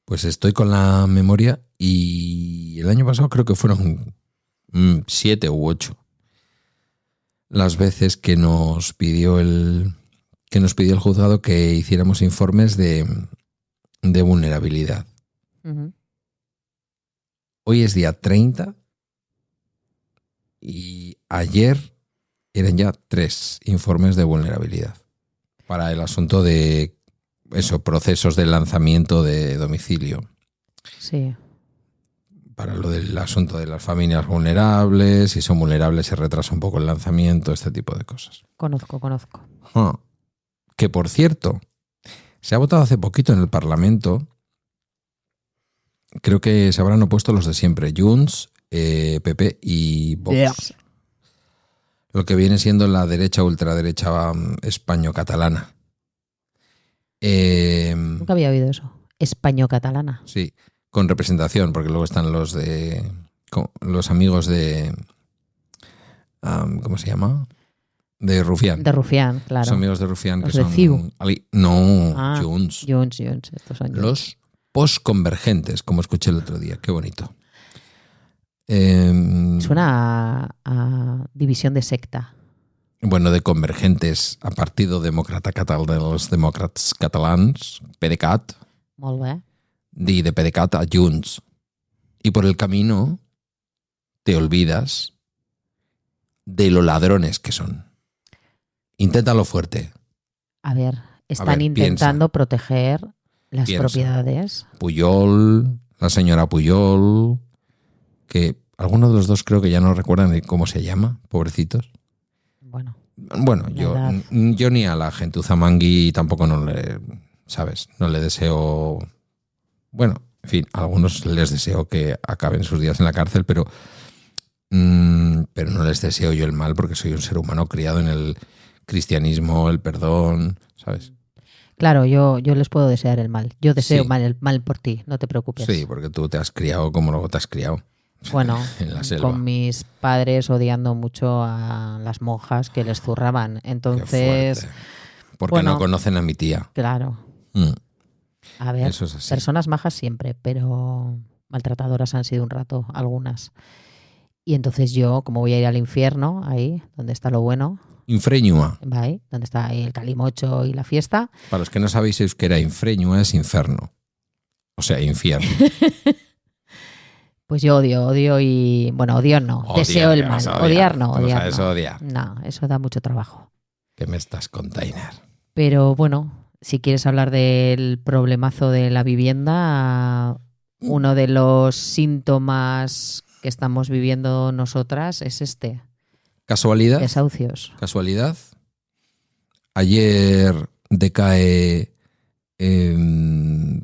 Pues estoy con la memoria y el año pasado creo que fueron 7 u 8 las veces que nos pidió el juzgado que hiciéramos informes de vulnerabilidad. Ujú. Hoy es día 30 y ayer eran ya 3 informes de vulnerabilidad para el asunto de procesos de lanzamiento de domicilio. Sí. Para lo del asunto de las familias vulnerables, si son vulnerables se retrasa un poco el lanzamiento, este tipo de cosas. Conozco. Que por cierto, se ha votado hace poquito en el Parlamento, creo que se habrán opuesto los de siempre, Junts, PP y Vox. Yes. Lo que viene siendo la derecha ultraderecha españo-catalana. Nunca había oído eso. Españo-catalana. Sí, con representación, porque luego están los amigos de ¿cómo se llama? De Rufián. De Rufián, claro. Los amigos de Rufián Los que de son CiU. Junts. Junts. Estos son Junts. Los posconvergentes, como escuché el otro día. Qué bonito. Suena a división de secta. Bueno, de convergentes a Partido Demòcrata Català de los Demòcrates Catalans, PDeCAT, Molt bé. y de PDeCAT a Junts. Y por el camino te olvidas de lo ladrones que son. Inténtalo fuerte. A ver, están ver, intentando proteger las Piensa. propiedades. Puyol, la señora Puyol, que algunos de los dos creo que ya no recuerdan ni cómo se llama, pobrecitos. Bueno, yo ni a la gentuza Mangui tampoco no le deseo, bueno, en fin, a algunos les deseo que acaben sus días en la cárcel, pero no les deseo yo el mal porque soy un ser humano criado en el cristianismo, el perdón, ¿sabes? Claro, yo les puedo desear el mal. Yo deseo Sí. el mal por ti, no te preocupes. Sí, porque tú te has criado como luego te has criado. Bueno, en la selva. con mis padres odiando mucho a las monjas que les zurraban. Qué Entonces, fuerte. Porque bueno, no conocen a mi tía. claro. A ver, Eso es así. personas majas siempre, pero maltratadoras han sido un rato algunas. Y entonces yo, como voy a ir al infierno, ahí, donde está lo bueno, Infreñua. ahí, donde está ahí el calimocho y la fiesta, Para los que no sabéis euskera, infreñua es inferno. O sea, infierno. pues yo odio y... Bueno, odio no, Odiar, deseo el que mal. vas a Odiar no, Tú no odiar sabes no. odiar. No, eso da mucho trabajo. ¿Qué me estás container? Pero bueno, si quieres hablar del problemazo de la vivienda, uno de los síntomas que estamos viviendo nosotras es ¿Casualidad? desahucios. ¿Casualidad? Ayer decae,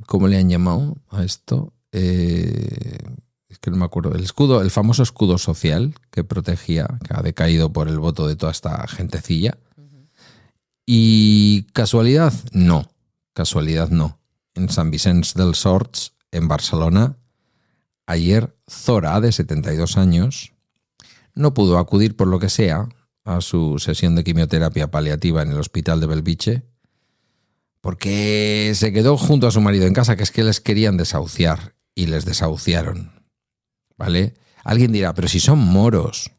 ¿cómo le han llamado a esto? Es que no me acuerdo. El famoso escudo social que protegía, que ha decaído por el voto de toda esta gentecilla. ¿Y casualidad? No. Casualidad no. En Sant Vicenç dels Horts, en Barcelona, ayer Zora, de 72 años, no pudo acudir por lo que sea a su sesión de quimioterapia paliativa en el hospital de Belviche porque se quedó junto a su marido en casa, que es que les querían desahuciar y les desahuciaron. ¿Vale? Alguien dirá, pero si son moros.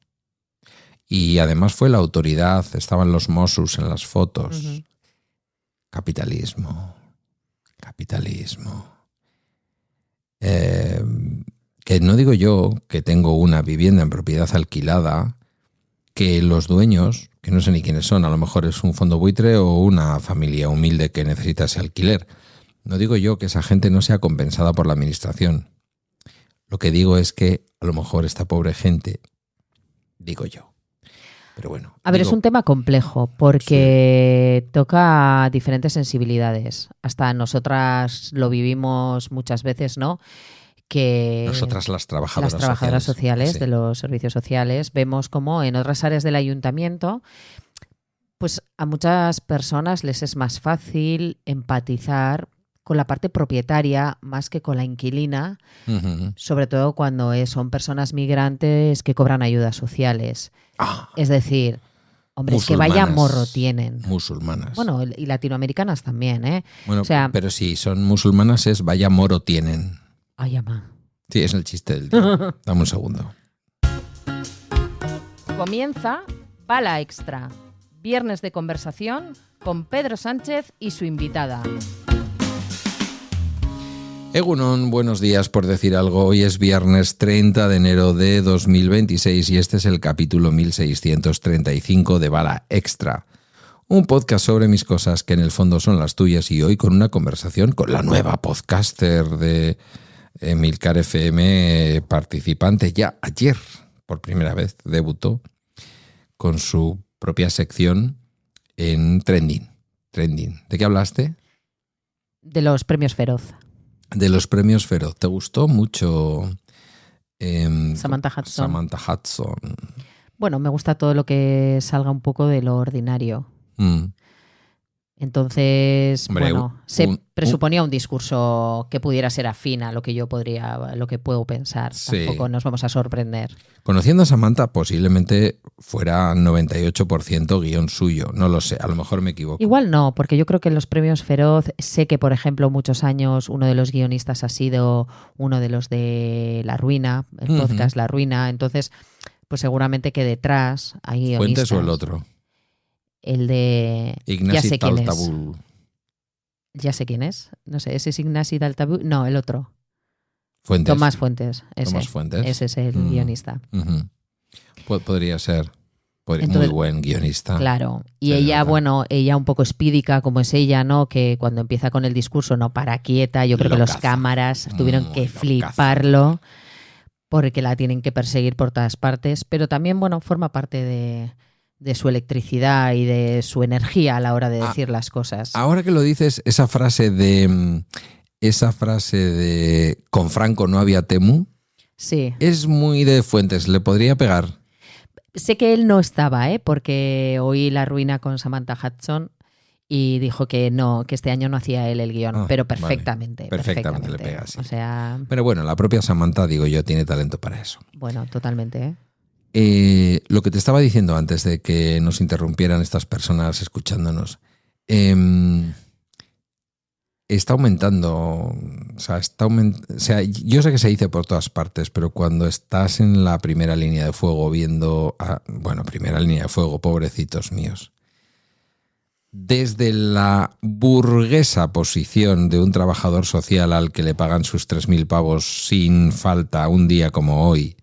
Y además fue la autoridad, estaban los Mossos en las fotos. Ujú. Capitalismo. Que no digo yo que tengo una vivienda en propiedad alquilada, que los dueños, que no sé ni quiénes son, a lo mejor es un fondo buitre o una familia humilde que necesita ese alquiler. No digo yo que esa gente no sea compensada por la administración. Lo que digo es que a lo mejor esta pobre gente, digo yo. Pero bueno. A ver, es un tema complejo porque toca diferentes sensibilidades. Hasta nosotras lo vivimos muchas veces, ¿no? Que nosotras las trabajadoras sociales sí. de los servicios sociales vemos como en otras áreas del ayuntamiento, pues a muchas personas les es más fácil empatizar con la parte propietaria más que con la inquilina, sobre todo cuando son personas migrantes que cobran ayudas sociales. Es decir, Hombre, es que vaya musulmanas. morro tienen. Musulmanas. Bueno, y latinoamericanas también, ¿eh? Bueno, o sea, pero si son musulmanas es vaya moro tienen. ay, ama. Sí, es el chiste del día. Dame un segundo. Comienza Bala Extra, viernes de conversación con Pedro Sánchez y su invitada. Egunon, buenos días por decir algo. Hoy es viernes 30 de enero de 2026 y este es el capítulo 1635 de Bala Extra. Un podcast sobre mis cosas que en el fondo son las tuyas y hoy con una conversación con la nueva podcaster de Emilcar FM, participante ya ayer, por primera vez, debutó con su propia sección en Trending. ¿De qué hablaste? De los premios Feroz. De los premios Feroz. ¿Te gustó mucho Samantha Hudson? Bueno, me gusta todo lo que salga un poco de lo ordinario. Entonces, Hombre, se presuponía un discurso que pudiera ser afín a lo que yo lo que puedo pensar. Sí. Tampoco nos vamos a sorprender. Conociendo a Samantha, posiblemente fuera 98% guión suyo. No lo sé, a lo mejor me equivoco. Igual no, porque yo creo que en los premios Feroz sé que, por ejemplo, muchos años uno de los guionistas ha sido uno de los de La Ruina, el podcast La Ruina. Entonces, pues seguramente que detrás hay guionistas. ¿Fuentes o el otro? El de... Ignasi ya sé quién es. Taltabul. Ya sé quién es. No sé, ¿ese es Ignasi Taltabul? No, el otro. Fuentes. Tomás Fuentes. Tomás Fuentes. Ese es el guionista. Podría ser. Muy Entonces, buen guionista. Claro. Y Sí, ella, verdad. bueno, ella un poco espídica como es ella, ¿no? Que cuando empieza con el discurso no para quieta. Yo creo que los Locaza. cámaras tuvieron Muy que locaza. fliparlo porque la tienen que perseguir por todas partes. Pero también, bueno, forma parte de su electricidad y de su energía a la hora de decir las cosas. Ahora que lo dices, esa frase de con Franco no había Temu Sí. es muy de Fuentes. ¿Le podría pegar? Sé que él no estaba, porque oí La Ruina con Samantha Hudson y dijo que no, que este año no hacía él el guión, pero perfectamente. Vale. Perfectamente le pega, sí. O sea, Pero bueno, la propia Samantha, digo yo, tiene talento para eso. bueno, totalmente. Lo que te estaba diciendo antes de que nos interrumpieran estas personas escuchándonos, está aumentando, o sea, yo sé que se dice por todas partes, pero cuando estás en la primera línea de fuego viendo, primera línea de fuego, pobrecitos míos, desde la burguesa posición de un trabajador social al que le pagan sus 3.000 pavos sin falta un día como hoy,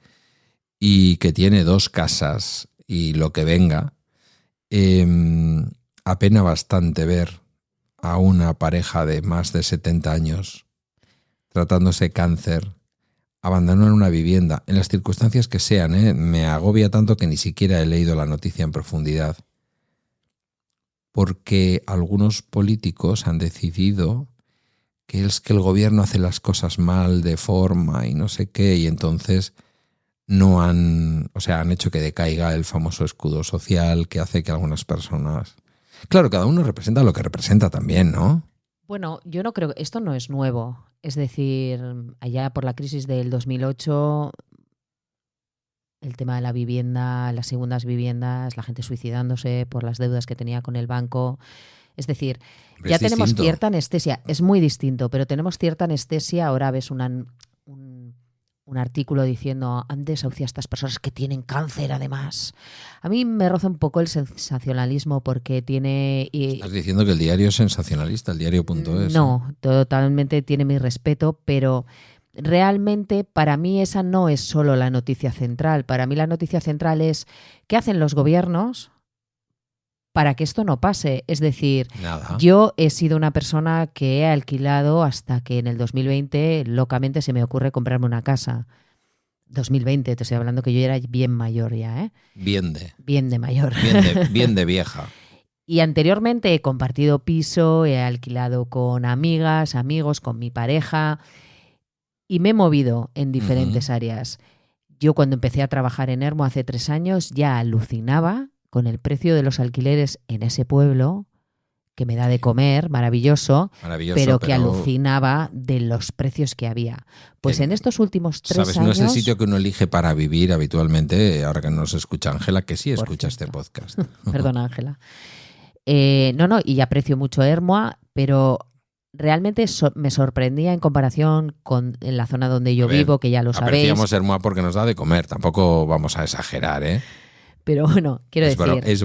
y que tiene 2 casas y lo que venga, apena bastante ver a una pareja de más de 70 años tratándose cáncer, abandonar una vivienda, en las circunstancias que sean, me agobia tanto que ni siquiera he leído la noticia en profundidad, porque algunos políticos han decidido que es que el gobierno hace las cosas mal de forma y no sé qué, y entonces han hecho que decaiga el famoso escudo social que hace que algunas personas... Claro, cada uno representa lo que representa también, ¿no? Bueno, yo no creo que esto no es nuevo. Es decir, allá por la crisis del 2008, el tema de la vivienda, las segundas viviendas, la gente suicidándose por las deudas que tenía con el banco. Es decir, Pero ya es tenemos distinto. cierta anestesia. Es muy distinto, pero tenemos cierta anestesia. Ahora ves un artículo diciendo han desahuciado a estas personas que tienen cáncer además. A mí me roza un poco el sensacionalismo porque tiene... Estás diciendo que el diario es sensacionalista, el diario.es. No, totalmente tiene mi respeto, pero realmente para mí esa no es solo la noticia central. Para mí la noticia central es ¿qué hacen los gobiernos para que esto no pase? Es decir, Nada. yo he sido una persona que he alquilado hasta que en el 2020 locamente se me ocurre comprarme una casa. 2020, te estoy hablando que yo era bien mayor ya, Bien de mayor. bien de vieja. Y anteriormente he compartido piso, he alquilado con amigas, amigos, con mi pareja y me he movido en diferentes áreas. Yo cuando empecé a trabajar en Ermo hace 3 años ya alucinaba con el precio de los alquileres en ese pueblo, que me da de comer, maravilloso, Maravilloso, pero que alucinaba de los precios que había. Pues en estos últimos 3 años... No es el sitio que uno elige para vivir habitualmente, ahora que nos escucha Ángela, que sí Por escucha cierto. este podcast. Perdona, Ángela. No, y aprecio mucho Ermua, pero realmente me sorprendía en comparación con en la zona donde yo vivo, que ya lo sabéis. Apreciamos Ermua porque nos da de comer, tampoco vamos a exagerar, ¿eh? Pero bueno, quiero decir... Es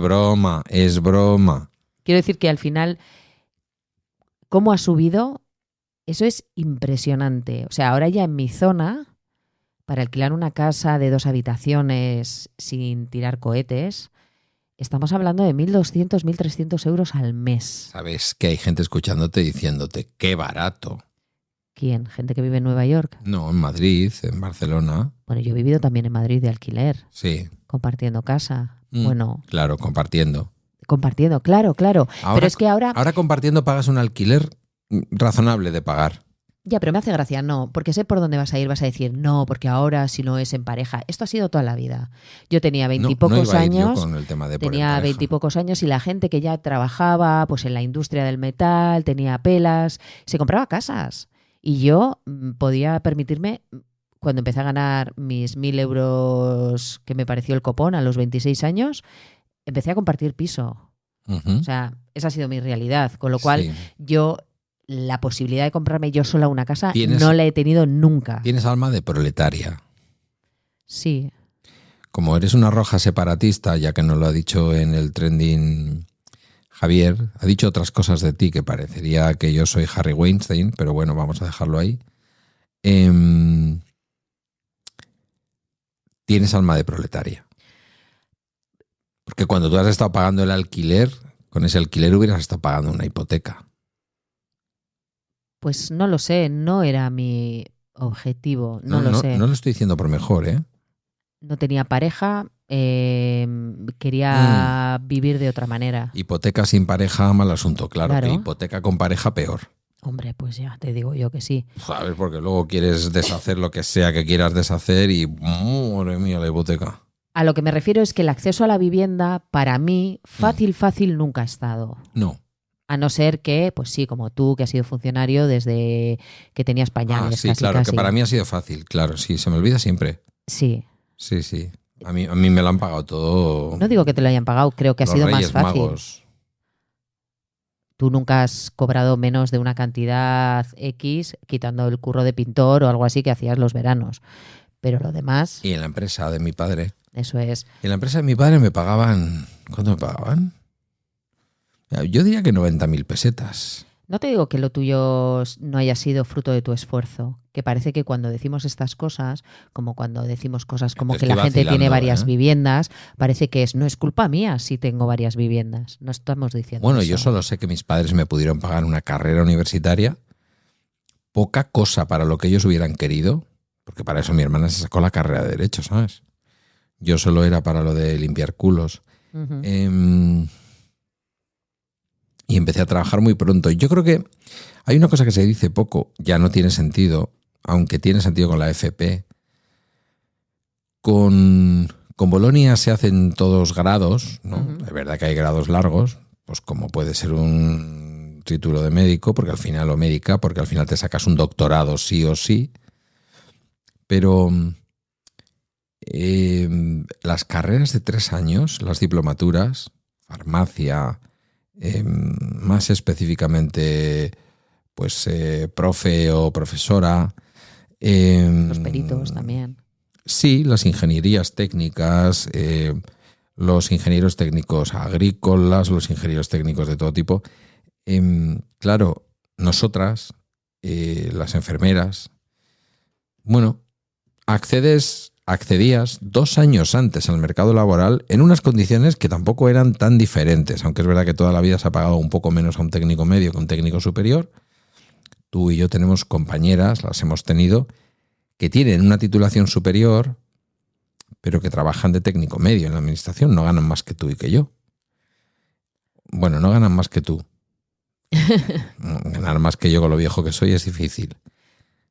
broma. Quiero decir que al final, cómo ha subido, eso es impresionante. O sea, ahora ya en mi zona, para alquilar una casa de 2 habitaciones sin tirar cohetes, estamos hablando de 1.200, 1.300 euros al mes. Sabes que hay gente escuchándote diciéndote, qué barato. ¿Quién? ¿Gente que vive en Nueva York? No, en Madrid, en Barcelona. Bueno, yo he vivido también en Madrid de alquiler, Sí. compartiendo casa. Claro, compartiendo. Compartiendo, claro. Pero es que ahora compartiendo pagas un alquiler razonable de pagar. Ya, pero me hace gracia, no, porque sé por dónde vas a ir, vas a decir, no, porque ahora si no es en pareja. Esto ha sido toda la vida. Yo tenía 20 y pocos iba a ir yo años, con el tema de por en tenía pareja. 20 y pocos años y la gente que ya trabajaba pues en la industria del metal, tenía pelas, se compraba casas. Y yo podía permitirme, cuando empecé a ganar mis 1.000 euros, que me pareció el copón a los 26 años, empecé a compartir piso. Uh-huh. O sea, esa ha sido mi realidad, con lo cual Sí. yo la posibilidad de comprarme yo sola una casa ¿Tienes- no la he tenido nunca. Tienes alma de proletaria. Sí, Como eres una roja separatista, ya que nos lo ha dicho en el trending Javier, ha dicho otras cosas de ti que parecería que yo soy Harry Weinstein, pero bueno, vamos a dejarlo ahí. Tienes alma de proletaria. Porque cuando tú has estado pagando el alquiler, con ese alquiler hubieras estado pagando una hipoteca. pues no lo sé, no era mi objetivo, no lo sé. No lo estoy diciendo por mejor, ¿eh? No tenía pareja, quería vivir de otra manera. Hipoteca sin pareja, mal asunto, claro. Claro. Que hipoteca con pareja, peor. Hombre, pues ya te digo yo que sí. ¿Sabes? Porque luego quieres deshacer lo que sea que quieras deshacer y, madre mía, la hipoteca. A lo que me refiero es que el acceso a la vivienda, para mí, fácil nunca ha estado. No. A no ser que, pues sí, como tú, que has sido funcionario desde que tenías pañales. Sí, casi, claro, casi. que para mí ha sido fácil, claro, sí, se me olvida siempre. Sí. Sí. A mí me lo han pagado todo. No digo que te lo hayan pagado, creo que ha los sido Reyes más fácil. Magos. Tú nunca has cobrado menos de una cantidad X, quitando el curro de pintor o algo así que hacías los veranos. Pero lo demás, Y en la empresa de mi padre. eso es. En la empresa de mi padre me pagaban. ¿Cuánto me pagaban? Yo diría que 90.000 pesetas. No te digo que lo tuyo no haya sido fruto de tu esfuerzo, que parece que cuando decimos estas cosas, como cuando decimos cosas como que Estoy la gente tiene vacilando, varias ¿eh? viviendas, parece que no es culpa mía si tengo varias viviendas. No estamos diciendo Bueno, eso. yo solo sé que mis padres me pudieron pagar una carrera universitaria. Poca cosa para lo que ellos hubieran querido, porque para eso mi hermana se sacó la carrera de Derecho, ¿sabes? Yo solo era para lo de limpiar culos. Ujú. Y empecé a trabajar muy pronto. Yo creo que hay una cosa que se dice poco, ya no tiene sentido, aunque tiene sentido con la FP. Con Bolonia se hacen todos grados, ¿no? Ujú. Es verdad que hay grados largos, pues como puede ser un título de médico, porque al final, o médica, porque al final te sacas un doctorado sí o sí. Pero las carreras de 3 años, las diplomaturas, farmacia, más específicamente, pues profe o profesora. Los peritos también. Sí, las ingenierías técnicas, los ingenieros técnicos agrícolas, los ingenieros técnicos de todo tipo. Claro, nosotras, las enfermeras, bueno, accedías 2 años antes al mercado laboral en unas condiciones que tampoco eran tan diferentes, aunque es verdad que toda la vida se ha pagado un poco menos a un técnico medio que a un técnico superior. Tú y yo tenemos compañeras, las hemos tenido, que tienen una titulación superior, pero que trabajan de técnico medio en la administración, no ganan más que tú y que yo. Bueno, no ganan más que tú. Ganar más que yo con lo viejo que soy es difícil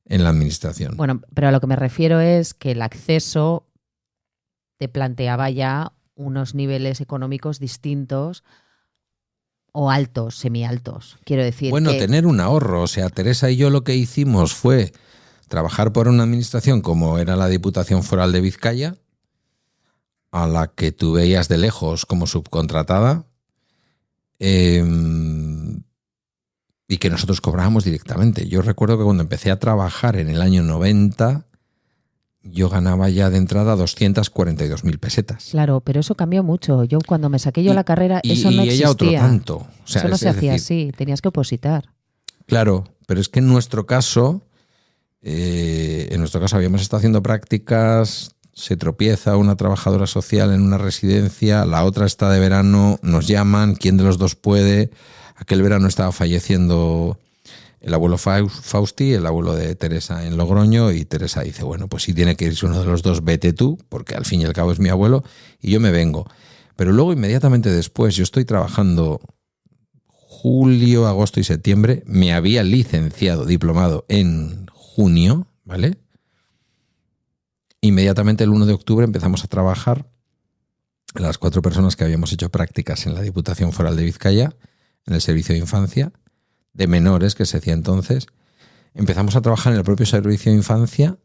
en la administración. Bueno, pero a lo que me refiero es que el acceso te planteaba ya unos niveles económicos distintos o altos, semialtos. Quiero decir bueno, que... tener un ahorro. O sea, Teresa y yo lo que hicimos fue trabajar por una administración como era la Diputación Foral de Vizcaya, a la que tú veías de lejos como subcontratada, y que nosotros cobrábamos directamente. Yo recuerdo que cuando empecé a trabajar en el año 90, yo ganaba ya de entrada 242.000 pesetas. Claro, pero eso cambió mucho. Yo cuando me saqué yo la carrera, eso no existía. Y ella otro tanto. O sea, eso no se hacía decir, así, tenías que opositar. Claro, pero es que en nuestro caso habíamos estado haciendo prácticas, se tropieza una trabajadora social en una residencia, la otra está de verano, nos llaman, ¿quién de los dos puede? Aquel verano estaba falleciendo el abuelo Fausti, el abuelo de Teresa en Logroño, y Teresa dice, bueno, pues si tiene que irse uno de los dos, vete tú, porque al fin y al cabo es mi abuelo, y yo me vengo. Pero luego inmediatamente después, yo estoy trabajando julio, agosto y septiembre, me había licenciado, diplomado en junio, ¿vale? Inmediatamente el 1 de octubre empezamos a trabajar, las 4 personas que habíamos hecho prácticas en la Diputación Foral de Vizcaya, en el servicio de infancia, de menores que se hacía entonces, empezamos a trabajar en el propio servicio de infancia,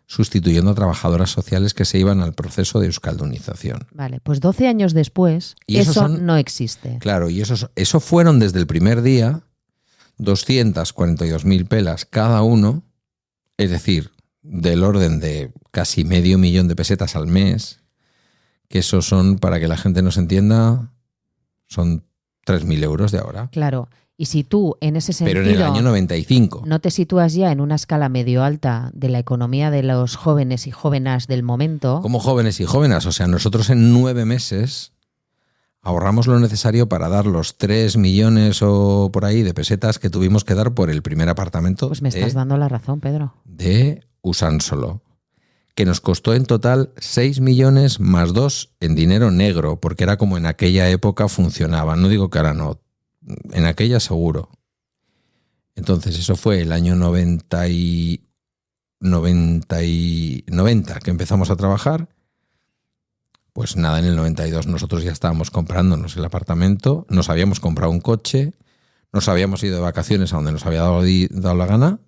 sustituyendo a trabajadoras sociales que se iban al proceso de euskaldunización. Vale, pues 12 años después, y eso no existe. Claro, y eso fueron desde el primer día 242.000 pelas cada uno, es decir, del orden de casi 500.000 de pesetas al mes, que eso son, para que la gente nos entienda, son 3.000 euros de ahora. Claro. Y si tú, en ese sentido... Pero en el año 95. No te sitúas ya en una escala medio alta de la economía de los jóvenes y jóvenes del momento... Como jóvenes y jóvenes. O sea, nosotros en 9 meses ahorramos lo necesario para dar los 3 millones o por ahí de pesetas que tuvimos que dar por el primer apartamento. Pues me estás dando la razón, Pedro. De Usánsolo, que nos costó en total 6 millones más 2 en dinero negro, porque era como en aquella época funcionaba. No digo que ahora no. En aquella seguro. Entonces eso fue el año 90 que empezamos a trabajar. Pues nada, en el 92 nosotros ya estábamos comprándonos el apartamento, nos habíamos comprado un coche, nos habíamos ido de vacaciones a donde nos había dado la gana,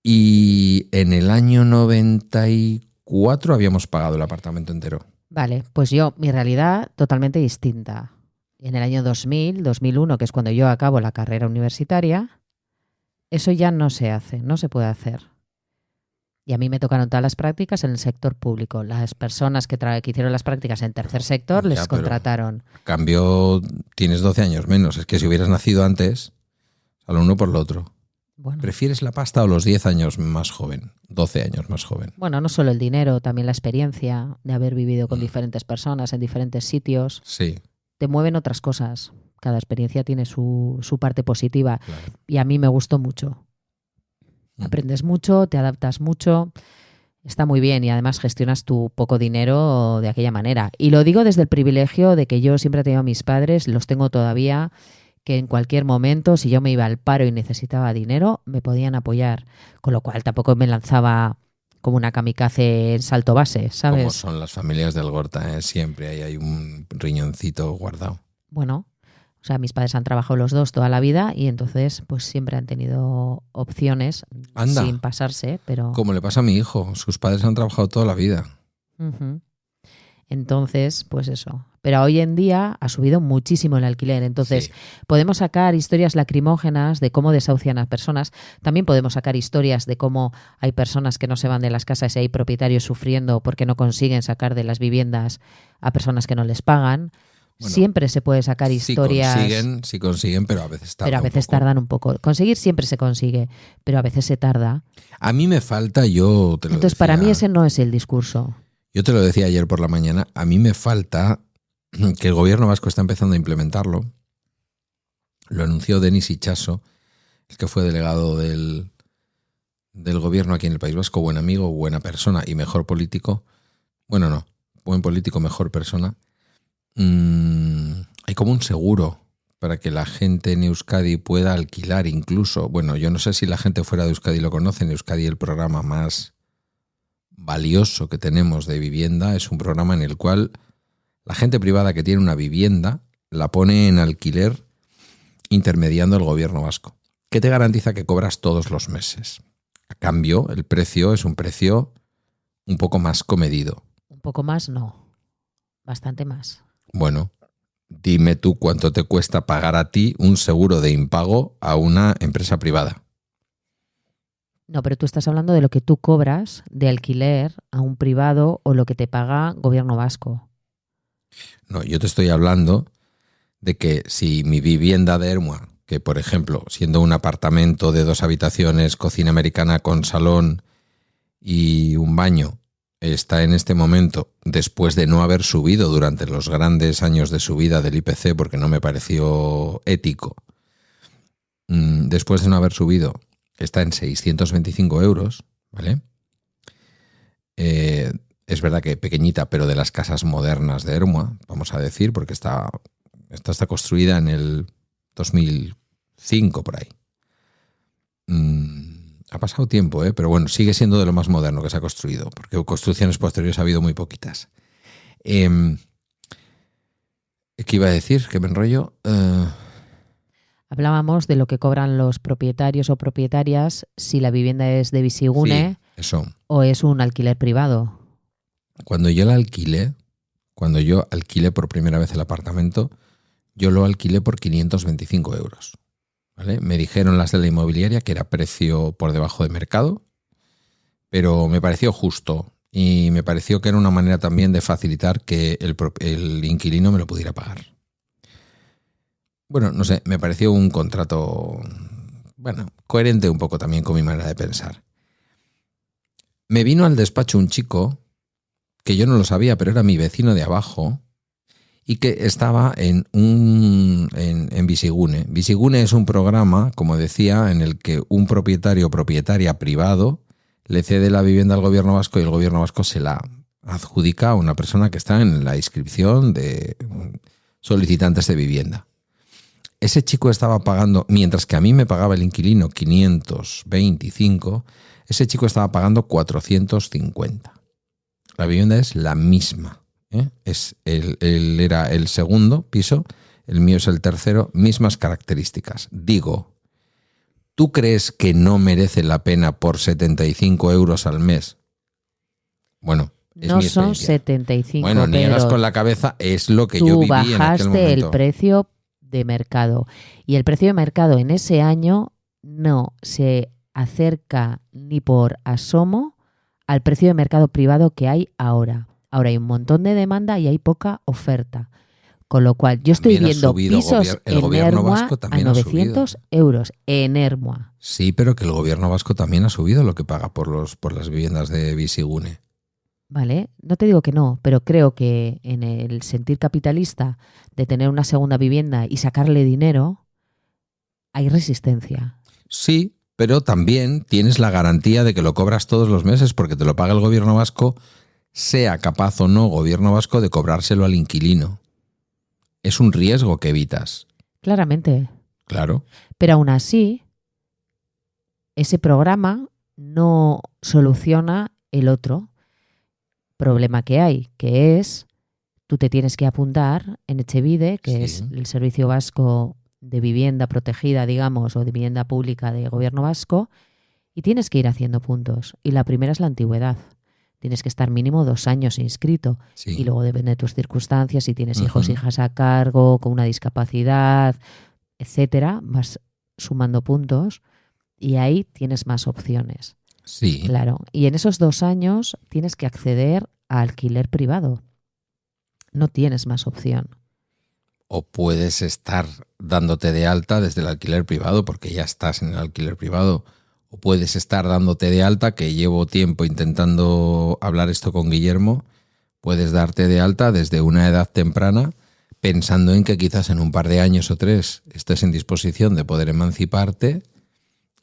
y en el año 94 habíamos pagado el apartamento entero. Vale, pues mi realidad totalmente distinta. En el año 2000, 2001, que es cuando yo acabo la carrera universitaria, eso ya no se hace, no se puede hacer. Y a mí me tocaron todas las prácticas en el sector público. Las personas que hicieron las prácticas en tercer sector les contrataron. A cambio, tienes 12 años menos. Es que si hubieras nacido antes, al uno por lo otro. Bueno. ¿Prefieres la pasta o los 10 años más joven? 12 años más joven. Bueno, no solo el dinero, también la experiencia de haber vivido con diferentes personas en diferentes sitios. Sí. Te mueven otras cosas. Cada experiencia tiene su parte positiva. Claro. Y a mí me gustó mucho. Aprendes mucho, te adaptas mucho, está muy bien y además gestionas tu poco dinero de aquella manera. Y lo digo desde el privilegio de que yo siempre he tenido a mis padres, los tengo todavía, que en cualquier momento, si yo me iba al paro y necesitaba dinero, me podían apoyar. Con lo cual tampoco me lanzaba como una kamikaze en salto base, ¿sabes? Como son las familias del Gorta, ¿eh? Siempre hay un riñoncito guardado. Bueno, o sea, mis padres han trabajado los dos toda la vida y entonces pues siempre han tenido opciones. Anda, sin pasarse, pero... Como le pasa a mi hijo, sus padres han trabajado toda la vida. Uh-huh. Entonces, pues eso. Pero hoy en día ha subido muchísimo el alquiler. Entonces, Sí. Podemos sacar historias lacrimógenas de cómo desahucian a personas. También podemos sacar historias de cómo hay personas que no se van de las casas y hay propietarios sufriendo porque no consiguen sacar de las viviendas a personas que no les pagan. Bueno, siempre se puede sacar historias. Sí consiguen, pero a veces tardan. Pero a veces tardan un poco. Conseguir siempre se consigue, pero a veces se tarda. A mí me falta, Entonces, para mí ese no es el discurso. Yo te lo decía ayer por la mañana, a mí me falta que el gobierno vasco está empezando a implementarlo. Lo anunció Denis Itxaso, el que fue delegado del gobierno aquí en el País Vasco, buen amigo, buena persona y mejor político. Bueno, no, buen político, mejor persona. Hay como un seguro para que la gente en Euskadi pueda alquilar incluso. Bueno, yo no sé si la gente fuera de Euskadi lo conoce. En Euskadi el programa más valioso que tenemos de vivienda es un programa en el cual la gente privada que tiene una vivienda la pone en alquiler intermediando el gobierno vasco. ¿Qué te garantiza que cobras todos los meses? A cambio, el precio es un precio un poco más comedido. Un poco más, no. Bastante más. Bueno, dime tú cuánto te cuesta pagar a ti un seguro de impago a una empresa privada. No, pero tú estás hablando de lo que tú cobras de alquiler a un privado o lo que te paga gobierno vasco. No, yo te estoy hablando de que si mi vivienda de Ermua, que por ejemplo, siendo un apartamento de 2 habitaciones, cocina americana con salón y un baño, está en este momento, después de no haber subido durante los grandes años de subida del IPC, porque no me pareció ético, después de no haber subido, está en 625 euros, ¿vale? Es verdad que pequeñita, pero de las casas modernas de Ermua, vamos a decir, porque está construida en el 2005 por ahí. Ha pasado tiempo, pero bueno, sigue siendo de lo más moderno que se ha construido, porque construcciones posteriores ha habido muy poquitas. ¿Qué iba a decir? ¿Que me enrollo? Hablábamos de lo que cobran los propietarios o propietarias si la vivienda es de Visigune, sí, eso. O es un alquiler privado. Cuando yo alquilé por primera vez el apartamento, yo lo alquilé por 525 euros. ¿Vale? Me dijeron las de la inmobiliaria que era precio por debajo de mercado, pero me pareció justo y me pareció que era una manera también de facilitar que el inquilino me lo pudiera pagar. Bueno, no sé, me pareció un contrato, coherente un poco también con mi manera de pensar. Me vino al despacho un chico, que yo no lo sabía, pero era mi vecino de abajo, y que estaba en Visigune. Visigune es un programa, como decía, en el que un propietario o propietaria privado le cede la vivienda al gobierno vasco y el gobierno vasco se la adjudica a una persona que está en la inscripción de solicitantes de vivienda. Ese chico estaba pagando, mientras que a mí me pagaba el inquilino 525, ese chico estaba pagando 450. La vivienda es la misma. Él era el segundo piso, el mío es el tercero, mismas características. Digo, ¿tú crees que no merece la pena por 75 euros al mes? Bueno, es no mi son experiencia. 75, bueno, niegas pero con la cabeza, es lo que yo viví en aquel momento. Tú bajaste el precio de mercado y el precio de mercado en ese año no se acerca ni por asomo al precio de mercado privado que hay ahora. Ahora hay un montón de demanda y hay poca oferta. Con lo cual, yo estoy viendo pisos en Ermua a 900 euros en Ermua. Sí, pero que el gobierno vasco también ha subido lo que paga por las viviendas de Visigune. Vale, no te digo que no, pero creo que en el sentir capitalista de tener una segunda vivienda y sacarle dinero, hay resistencia. Sí, pero también tienes la garantía de que lo cobras todos los meses porque te lo paga el gobierno vasco, sea capaz o no gobierno vasco de cobrárselo al inquilino. Es un riesgo que evitas. Claramente. Claro. Pero aún así, ese programa no soluciona el otro problema que hay, que es tú te tienes que apuntar en Etxebide, que es el Servicio Vasco de Vivienda Protegida, digamos, o de Vivienda Pública de Gobierno Vasco, y tienes que ir haciendo puntos. Y la primera es la antigüedad. Tienes que estar mínimo 2 años inscrito. Sí. Y luego depende de tus circunstancias, si tienes hijos, hijas a cargo, con una discapacidad, etcétera, vas sumando puntos y ahí tienes más opciones. Sí. Claro. Y en esos 2 años tienes que acceder a alquiler privado. No tienes más opción. O puedes estar dándote de alta desde el alquiler privado porque ya estás en el alquiler privado. O puedes estar dándote de alta, que llevo tiempo intentando hablar esto con Guillermo, puedes darte de alta desde una edad temprana pensando en que quizás en un par de años o 3 estés en disposición de poder emanciparte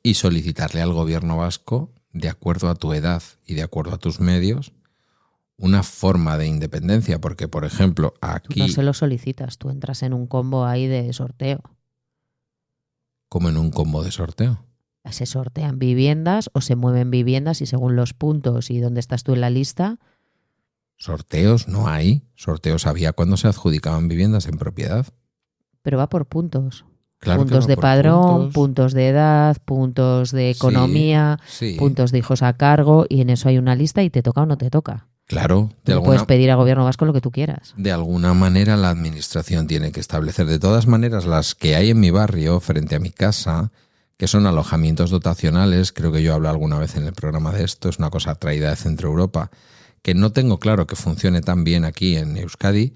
y solicitarle al gobierno vasco, de acuerdo a tu edad y de acuerdo a tus medios, una forma de independencia. Porque, por ejemplo, aquí... Tú no se lo solicitas, tú entras en un combo ahí de sorteo. ¿Cómo en un combo de sorteo? Se sortean viviendas o se mueven viviendas y según los puntos y dónde estás tú en la lista. Sorteos no hay. Sorteos había cuando se adjudicaban viviendas en propiedad. pero va por puntos. Claro que Puntos va de por padrón, puntos de edad, puntos de economía, Sí, puntos de hijos a cargo, y en eso hay una lista y te toca o no te toca. claro. Tú puedes pedir al gobierno vasco lo que tú quieras. De alguna manera la administración tiene que establecer. De todas maneras, las que hay en mi barrio, frente a mi casa, que son alojamientos dotacionales, creo que yo hablo alguna vez en el programa de esto, es una cosa traída de Centro Europa, que no tengo claro que funcione tan bien aquí en Euskadi.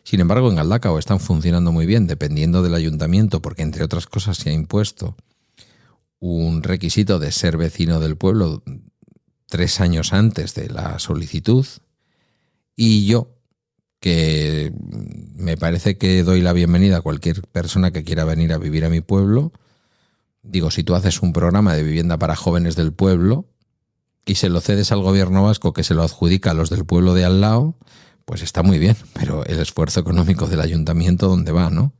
Sin embargo, en Galdakao están funcionando muy bien, dependiendo del ayuntamiento, porque entre otras cosas se ha impuesto un requisito de ser vecino del pueblo 3 años antes de la solicitud. Y yo, que me parece que doy la bienvenida a cualquier persona que quiera venir a vivir a mi pueblo, digo, si tú haces un programa de vivienda para jóvenes del pueblo y se lo cedes al gobierno vasco, que se lo adjudica a los del pueblo de al lado, pues está muy bien, pero el esfuerzo económico del ayuntamiento, ¿dónde va, no?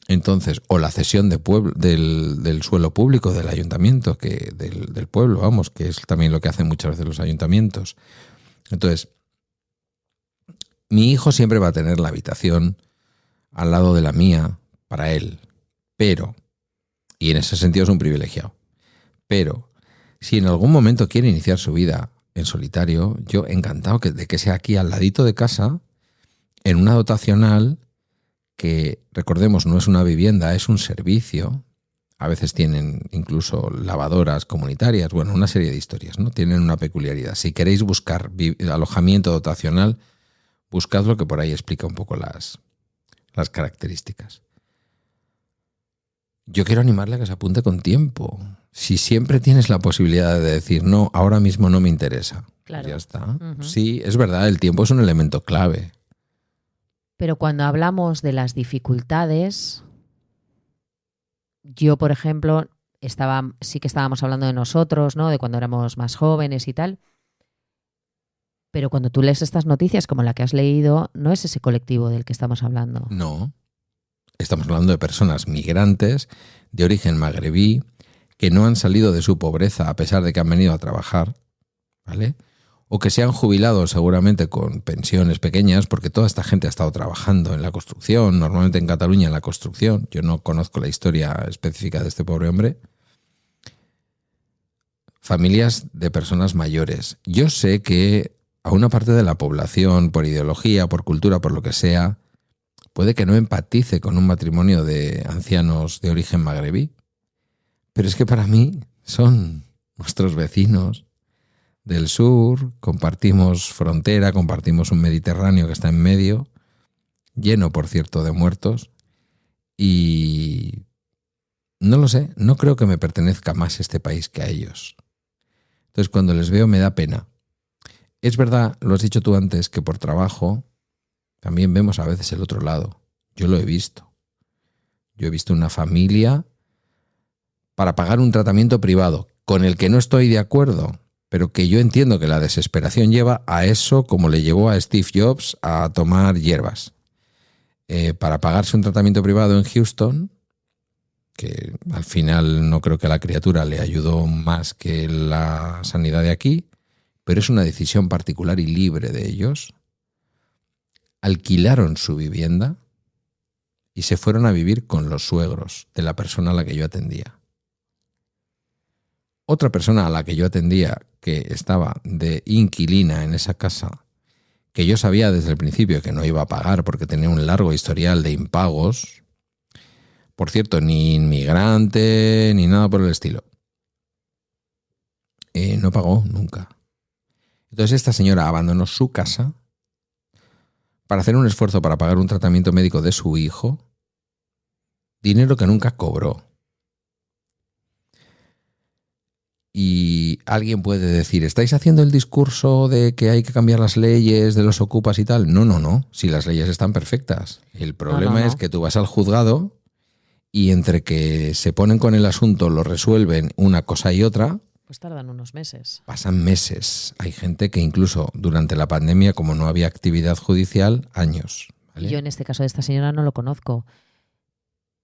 Entonces, o la cesión de del suelo público del ayuntamiento, del pueblo, vamos, que es también lo que hacen muchas veces los ayuntamientos. Entonces, mi hijo siempre va a tener la habitación al lado de la mía para él, pero, y en ese sentido es un privilegiado, pero si en algún momento quiere iniciar su vida en solitario, yo encantado de que sea aquí al ladito de casa, en una dotacional que, recordemos, no es una vivienda, es un servicio. A veces tienen incluso lavadoras comunitarias, bueno, una serie de historias, ¿no? Tienen una peculiaridad. Si queréis buscar alojamiento dotacional, buscadlo, que por ahí explica un poco las características. Yo quiero animarle a que se apunte con tiempo. Si siempre tienes la posibilidad de decir, no, ahora mismo no me interesa, Claro. pues ya está. Ujú. Sí, es verdad, el tiempo es un elemento clave. Pero cuando hablamos de las dificultades, yo, por ejemplo, sí que estábamos hablando de nosotros, ¿no? De cuando éramos más jóvenes y tal. Pero cuando tú lees estas noticias como la que has leído, no es ese colectivo del que estamos hablando. No. Estamos hablando de personas migrantes de origen magrebí que no han salido de su pobreza a pesar de que han venido a trabajar, ¿vale? O que se han jubilado seguramente con pensiones pequeñas, porque toda esta gente ha estado trabajando en la construcción, normalmente en Cataluña en la construcción. Yo no conozco la historia específica de este pobre hombre. Familias de personas mayores. Yo sé que a una parte de la población, por ideología, por cultura, por lo que sea, puede que no empatice con un matrimonio de ancianos de origen magrebí, pero es que para mí son nuestros vecinos del sur, compartimos frontera, compartimos un Mediterráneo que está en medio, lleno, por cierto, de muertos, y no lo sé, no creo que me pertenezca más este país que a ellos. Entonces, cuando les veo me da pena. Es verdad, lo has dicho tú antes, que por trabajo también vemos a veces el otro lado. Yo lo he visto. Yo he visto una familia para pagar un tratamiento privado con el que no estoy de acuerdo, pero que yo entiendo que la desesperación lleva a eso, como le llevó a Steve Jobs a tomar hierbas. Para pagarse un tratamiento privado en Houston, que al final no creo que a la criatura le ayudó más que la sanidad de aquí, pero es una decisión particular y libre de ellos. Alquilaron su vivienda y se fueron a vivir con los suegros de la persona a la que yo atendía. Otra persona a la que yo atendía, que estaba de inquilina en esa casa, que yo sabía desde el principio que no iba a pagar porque tenía un largo historial de impagos, por cierto, ni inmigrante ni nada por el estilo, no pagó nunca. Entonces esta señora abandonó su casa para hacer un esfuerzo para pagar un tratamiento médico de su hijo, dinero que nunca cobró. Y alguien puede decir, ¿estáis haciendo el discurso de que hay que cambiar las leyes de los ocupas y tal? No, si las leyes están perfectas. El problema es que tú vas al juzgado y entre que se ponen con el asunto, lo resuelven una cosa y otra, pues tardan unos meses. Pasan meses. Hay gente que incluso durante la pandemia, como no había actividad judicial, años. ¿Vale? Yo en este caso de esta señora no lo conozco.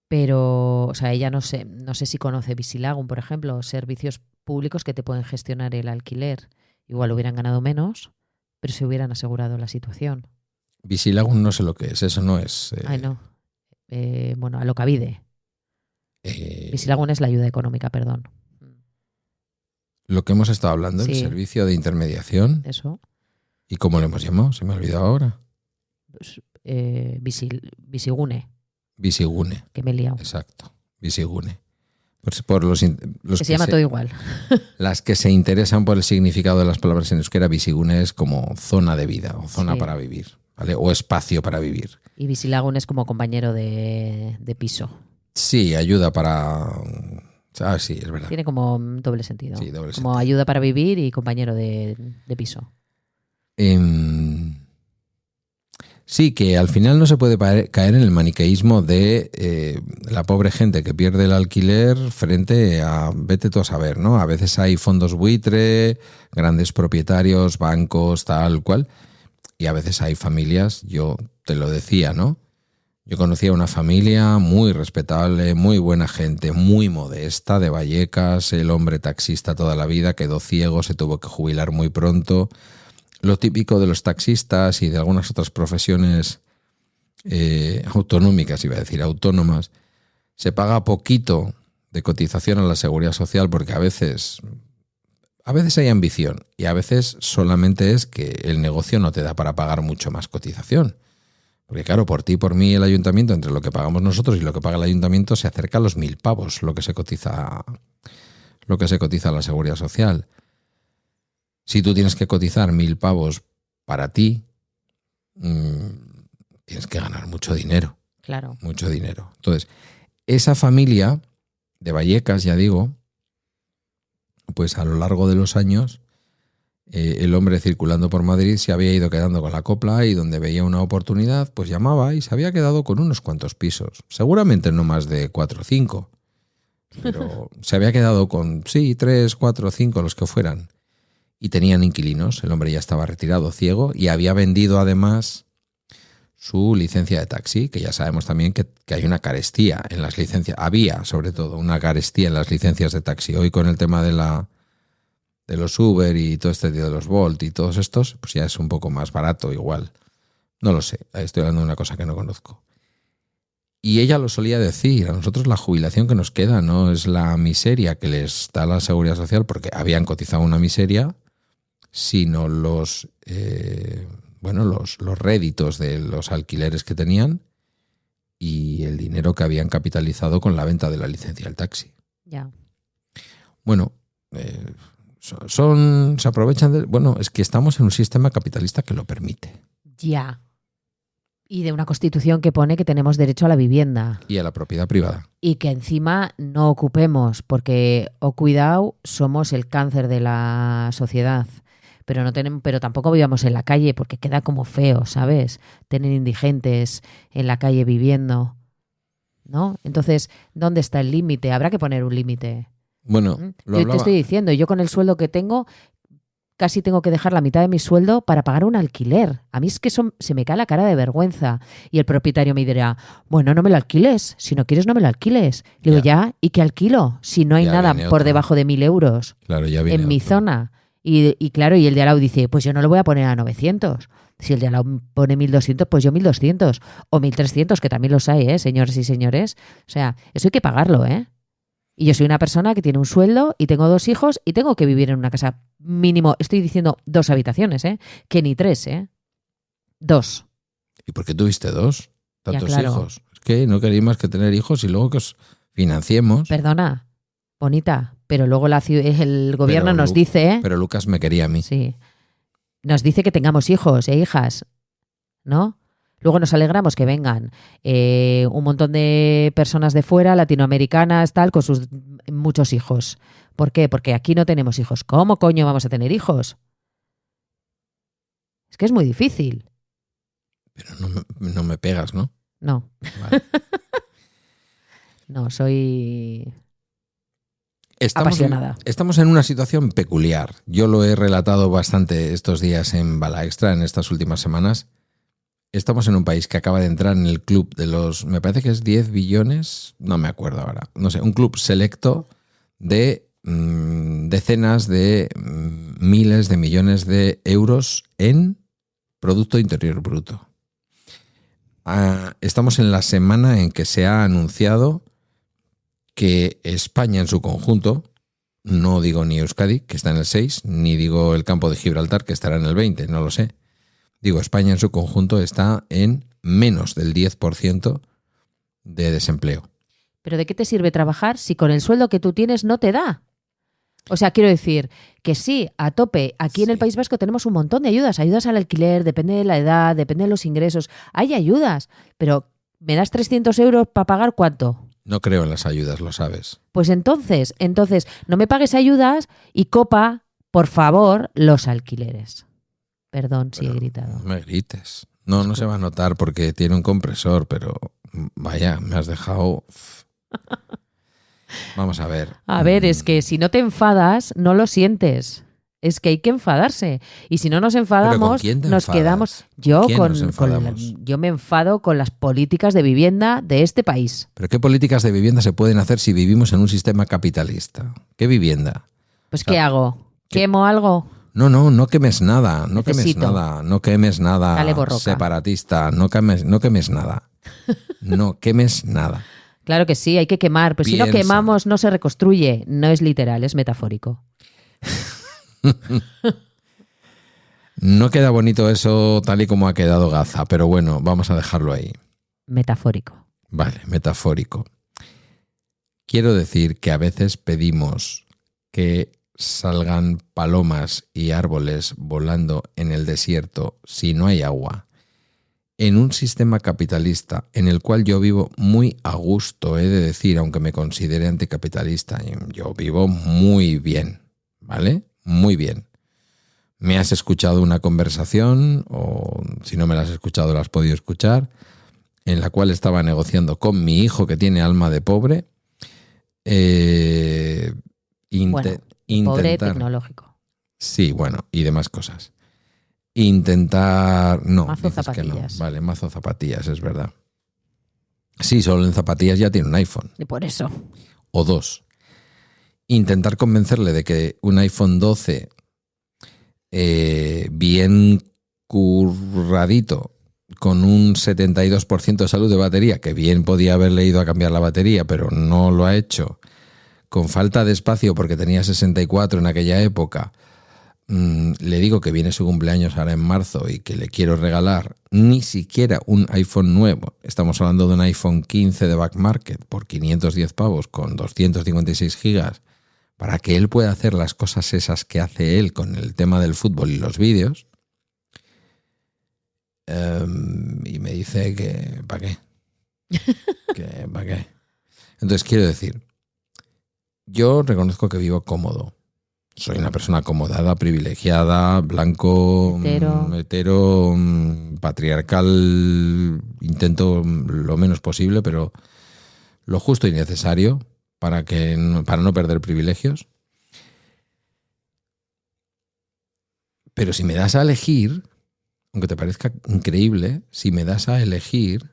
Pero, o sea, ella no sé si conoce Bizilagun, por ejemplo, servicios públicos que te pueden gestionar el alquiler. Igual hubieran ganado menos, pero se hubieran asegurado la situación. Bizilagun no sé lo que es, eso no es... Ay, no. Alokabide. Bizilagun es la ayuda económica, perdón. Lo que hemos estado hablando, el Sí. servicio de intermediación. Eso. ¿Y cómo lo hemos llamado? Se me ha olvidado ahora. Pues, Bizigune, Bizigune, que me he liado. exacto. Bizigune. Pues por los Que se llama todo igual. las que se interesan por el significado de las palabras en euskera, Bizigune es como zona de vida o zona Sí. para vivir, ¿vale? O espacio para vivir. Y Bizilagun es como compañero de piso. Sí, ayuda para... Ah, sí, es verdad. Tiene como doble sentido. Sí, doble como sentido. ayuda para vivir y compañero de piso. Sí, que al final no se puede caer en el maniqueísmo de la pobre gente que pierde el alquiler frente a, vete tú a saber, ¿no? A veces hay fondos buitre, grandes propietarios, bancos, tal cual, y a veces hay familias, yo te lo decía, ¿no? Yo conocía una familia muy respetable, muy buena gente, muy modesta, de Vallecas, el hombre taxista toda la vida, quedó ciego, se tuvo que jubilar muy pronto. Lo típico de los taxistas y de algunas otras profesiones autonómicas, iba a decir autónomas, se paga poquito de cotización a la seguridad social porque a veces hay ambición y a veces solamente es que el negocio no te da para pagar mucho más cotización. Porque claro, por ti y por mí el ayuntamiento, entre lo que pagamos nosotros y lo que paga el ayuntamiento, se acerca a los 1.000 pavos lo que se cotiza a la seguridad social. Si tú tienes que cotizar 1.000 pavos para ti, tienes que ganar mucho dinero. Claro. Mucho dinero. Entonces, esa familia de Vallecas, ya digo, pues a lo largo de los años, el hombre circulando por Madrid se había ido quedando con la copla y donde veía una oportunidad, pues llamaba y se había quedado con unos cuantos pisos. Seguramente no más de 4 o 5, pero se había quedado con, 3, 4, 5, los que fueran. Y tenían inquilinos. El hombre ya estaba retirado, ciego, y había vendido además su licencia de taxi, que ya sabemos también que hay una carestía en las licencias. Había, sobre todo, una carestía en las licencias de taxi. Hoy con el tema de los Uber y todo este de los Bolt y todos estos, pues ya es un poco más barato igual. No lo sé, estoy hablando de una cosa que no conozco. Y ella lo solía decir, a nosotros la jubilación que nos queda no es la miseria que les da la Seguridad Social, porque habían cotizado una miseria, sino los réditos de los alquileres que tenían y el dinero que habían capitalizado con la venta de la licencia del taxi. Ya. Bueno, se aprovechan de... Bueno, es que estamos en un sistema capitalista que lo permite. Ya. Y de una constitución que pone que tenemos derecho a la vivienda. Y a la propiedad privada. Y que encima no ocupemos, porque, cuidado, somos el cáncer de la sociedad. Pero tampoco vivamos en la calle, porque queda como feo, ¿sabes? Tener indigentes en la calle viviendo, ¿no? Entonces, ¿dónde está el límite? Habrá que poner un límite. Bueno, Yo te estoy diciendo, yo con el sueldo que tengo, casi tengo que dejar la mitad de mi sueldo para pagar un alquiler. A mí es que eso se me cae la cara de vergüenza. Y el propietario me dirá, bueno, no me lo alquiles. Si no quieres, no me lo alquiles. Le digo, ya, ¿y qué alquilo? Si no hay Ya nada viene por otro. debajo de 1.000 euros Claro, ya viene en mi otro. zona. Y claro, y el de al lado dice, pues yo no lo voy a poner a 900. Si el de al lado pone 1.200, pues yo 1.200. O 1.300, que también los hay, señores y señores. O sea, eso hay que pagarlo, Y yo soy una persona que tiene un sueldo y tengo 2 hijos y tengo que vivir en una casa mínimo, estoy diciendo 2 habitaciones, que ni 3, 2. ¿Y por qué tuviste 2? Tantos Ya, claro. hijos. Es que no queréis más que tener hijos y luego que os financiemos. Perdona, bonita, pero luego el gobierno nos dice, Pero Lucas me quería a mí. sí, nos dice que tengamos hijos e hijas, ¿no? Luego nos alegramos que vengan un montón de personas de fuera, latinoamericanas, tal, con sus muchos hijos. ¿Por qué? Porque aquí no tenemos hijos. ¿Cómo coño vamos a tener hijos? Es que es muy difícil. Pero no me pegas, ¿no? No. Vale. No, soy Estamos apasionada. Estamos en una situación peculiar. Yo lo he relatado bastante estos días en Bala Extra, en estas últimas semanas. Estamos en un país que acaba de entrar en el club de los, me parece que es 10 billones, no me acuerdo ahora, no sé, un club selecto de decenas de miles de millones de euros en Producto Interior Bruto. estamos en la semana en que se ha anunciado que España en su conjunto, no digo ni Euskadi, que está en el 6, ni digo el campo de Gibraltar, que estará en el 20, no lo sé. Digo, España en su conjunto está en menos del 10% de desempleo. ¿Pero de qué te sirve trabajar si con el sueldo que tú tienes no te da? O sea, quiero decir que sí, a tope. Aquí en el País Vasco tenemos un montón de ayudas. Ayudas al alquiler, depende de la edad, depende de los ingresos. Hay ayudas, pero ¿me das 300 euros para pagar cuánto? No creo en las ayudas, lo sabes. Pues entonces, no me pagues ayudas y copa, por favor, los alquileres. Perdón si he gritado. No me grites. No se va a notar porque tiene un compresor, pero vaya, me has dejado... Vamos a ver. A ver, es que si no te enfadas, no lo sientes. Es que hay que enfadarse. Y si no nos enfadamos, ¿Pero con quién te nos enfadas? quedamos... Yo me enfado con las políticas de vivienda de este país. ¿Pero qué políticas de vivienda se pueden hacer si vivimos en un sistema capitalista? ¿Qué vivienda? Pues O sea, ¿qué hago? ¿Quemo algo? No quemes nada, no Necesito. quemes nada Dale borroca. separatista, no quemes nada. No quemes nada. Claro que sí, hay que quemar. Pero si no Piensa. quemamos, no se reconstruye. No es literal, es metafórico. No queda bonito eso tal y como ha quedado Gaza, pero bueno, vamos a dejarlo ahí. Metafórico. Vale, metafórico. Quiero decir que a veces pedimos que salgan palomas y árboles volando en el desierto si no hay agua. En un sistema capitalista en el cual yo vivo muy a gusto, he de decir, aunque me considere anticapitalista, yo vivo muy bien, ¿vale? Muy bien. Me has escuchado una conversación, o si no me la has escuchado, la has podido escuchar, en la cual estaba negociando con mi hijo que tiene alma de pobre. Pobre Intentar. tecnológico. Sí, bueno, y demás cosas. Intentar... No, Mazo dices que no. zapatillas. Vale, mazo zapatillas, es verdad. Sí, solo en zapatillas ya tiene un iPhone. Y por eso. O 2. Intentar convencerle de que un iPhone 12 bien curradito, con un 72% de salud de batería, que bien podía haberle ido a cambiar la batería, pero no lo ha hecho, con falta de espacio porque tenía 64 en aquella época, le digo que viene su cumpleaños ahora en marzo y que le quiero regalar ni siquiera un iPhone nuevo. Estamos hablando de un iPhone 15 de back market por 510 pavos con 256 gigas para que él pueda hacer las cosas esas que hace él con el tema del fútbol y los vídeos. Y me dice que ¿para qué? Que ¿para qué? Entonces quiero decir, yo reconozco que vivo cómodo. Soy una persona acomodada, privilegiada, blanco, hetero, patriarcal. Intento lo menos posible, pero lo justo y necesario para no perder privilegios. Pero si me das a elegir, aunque te parezca increíble, si me das a elegir,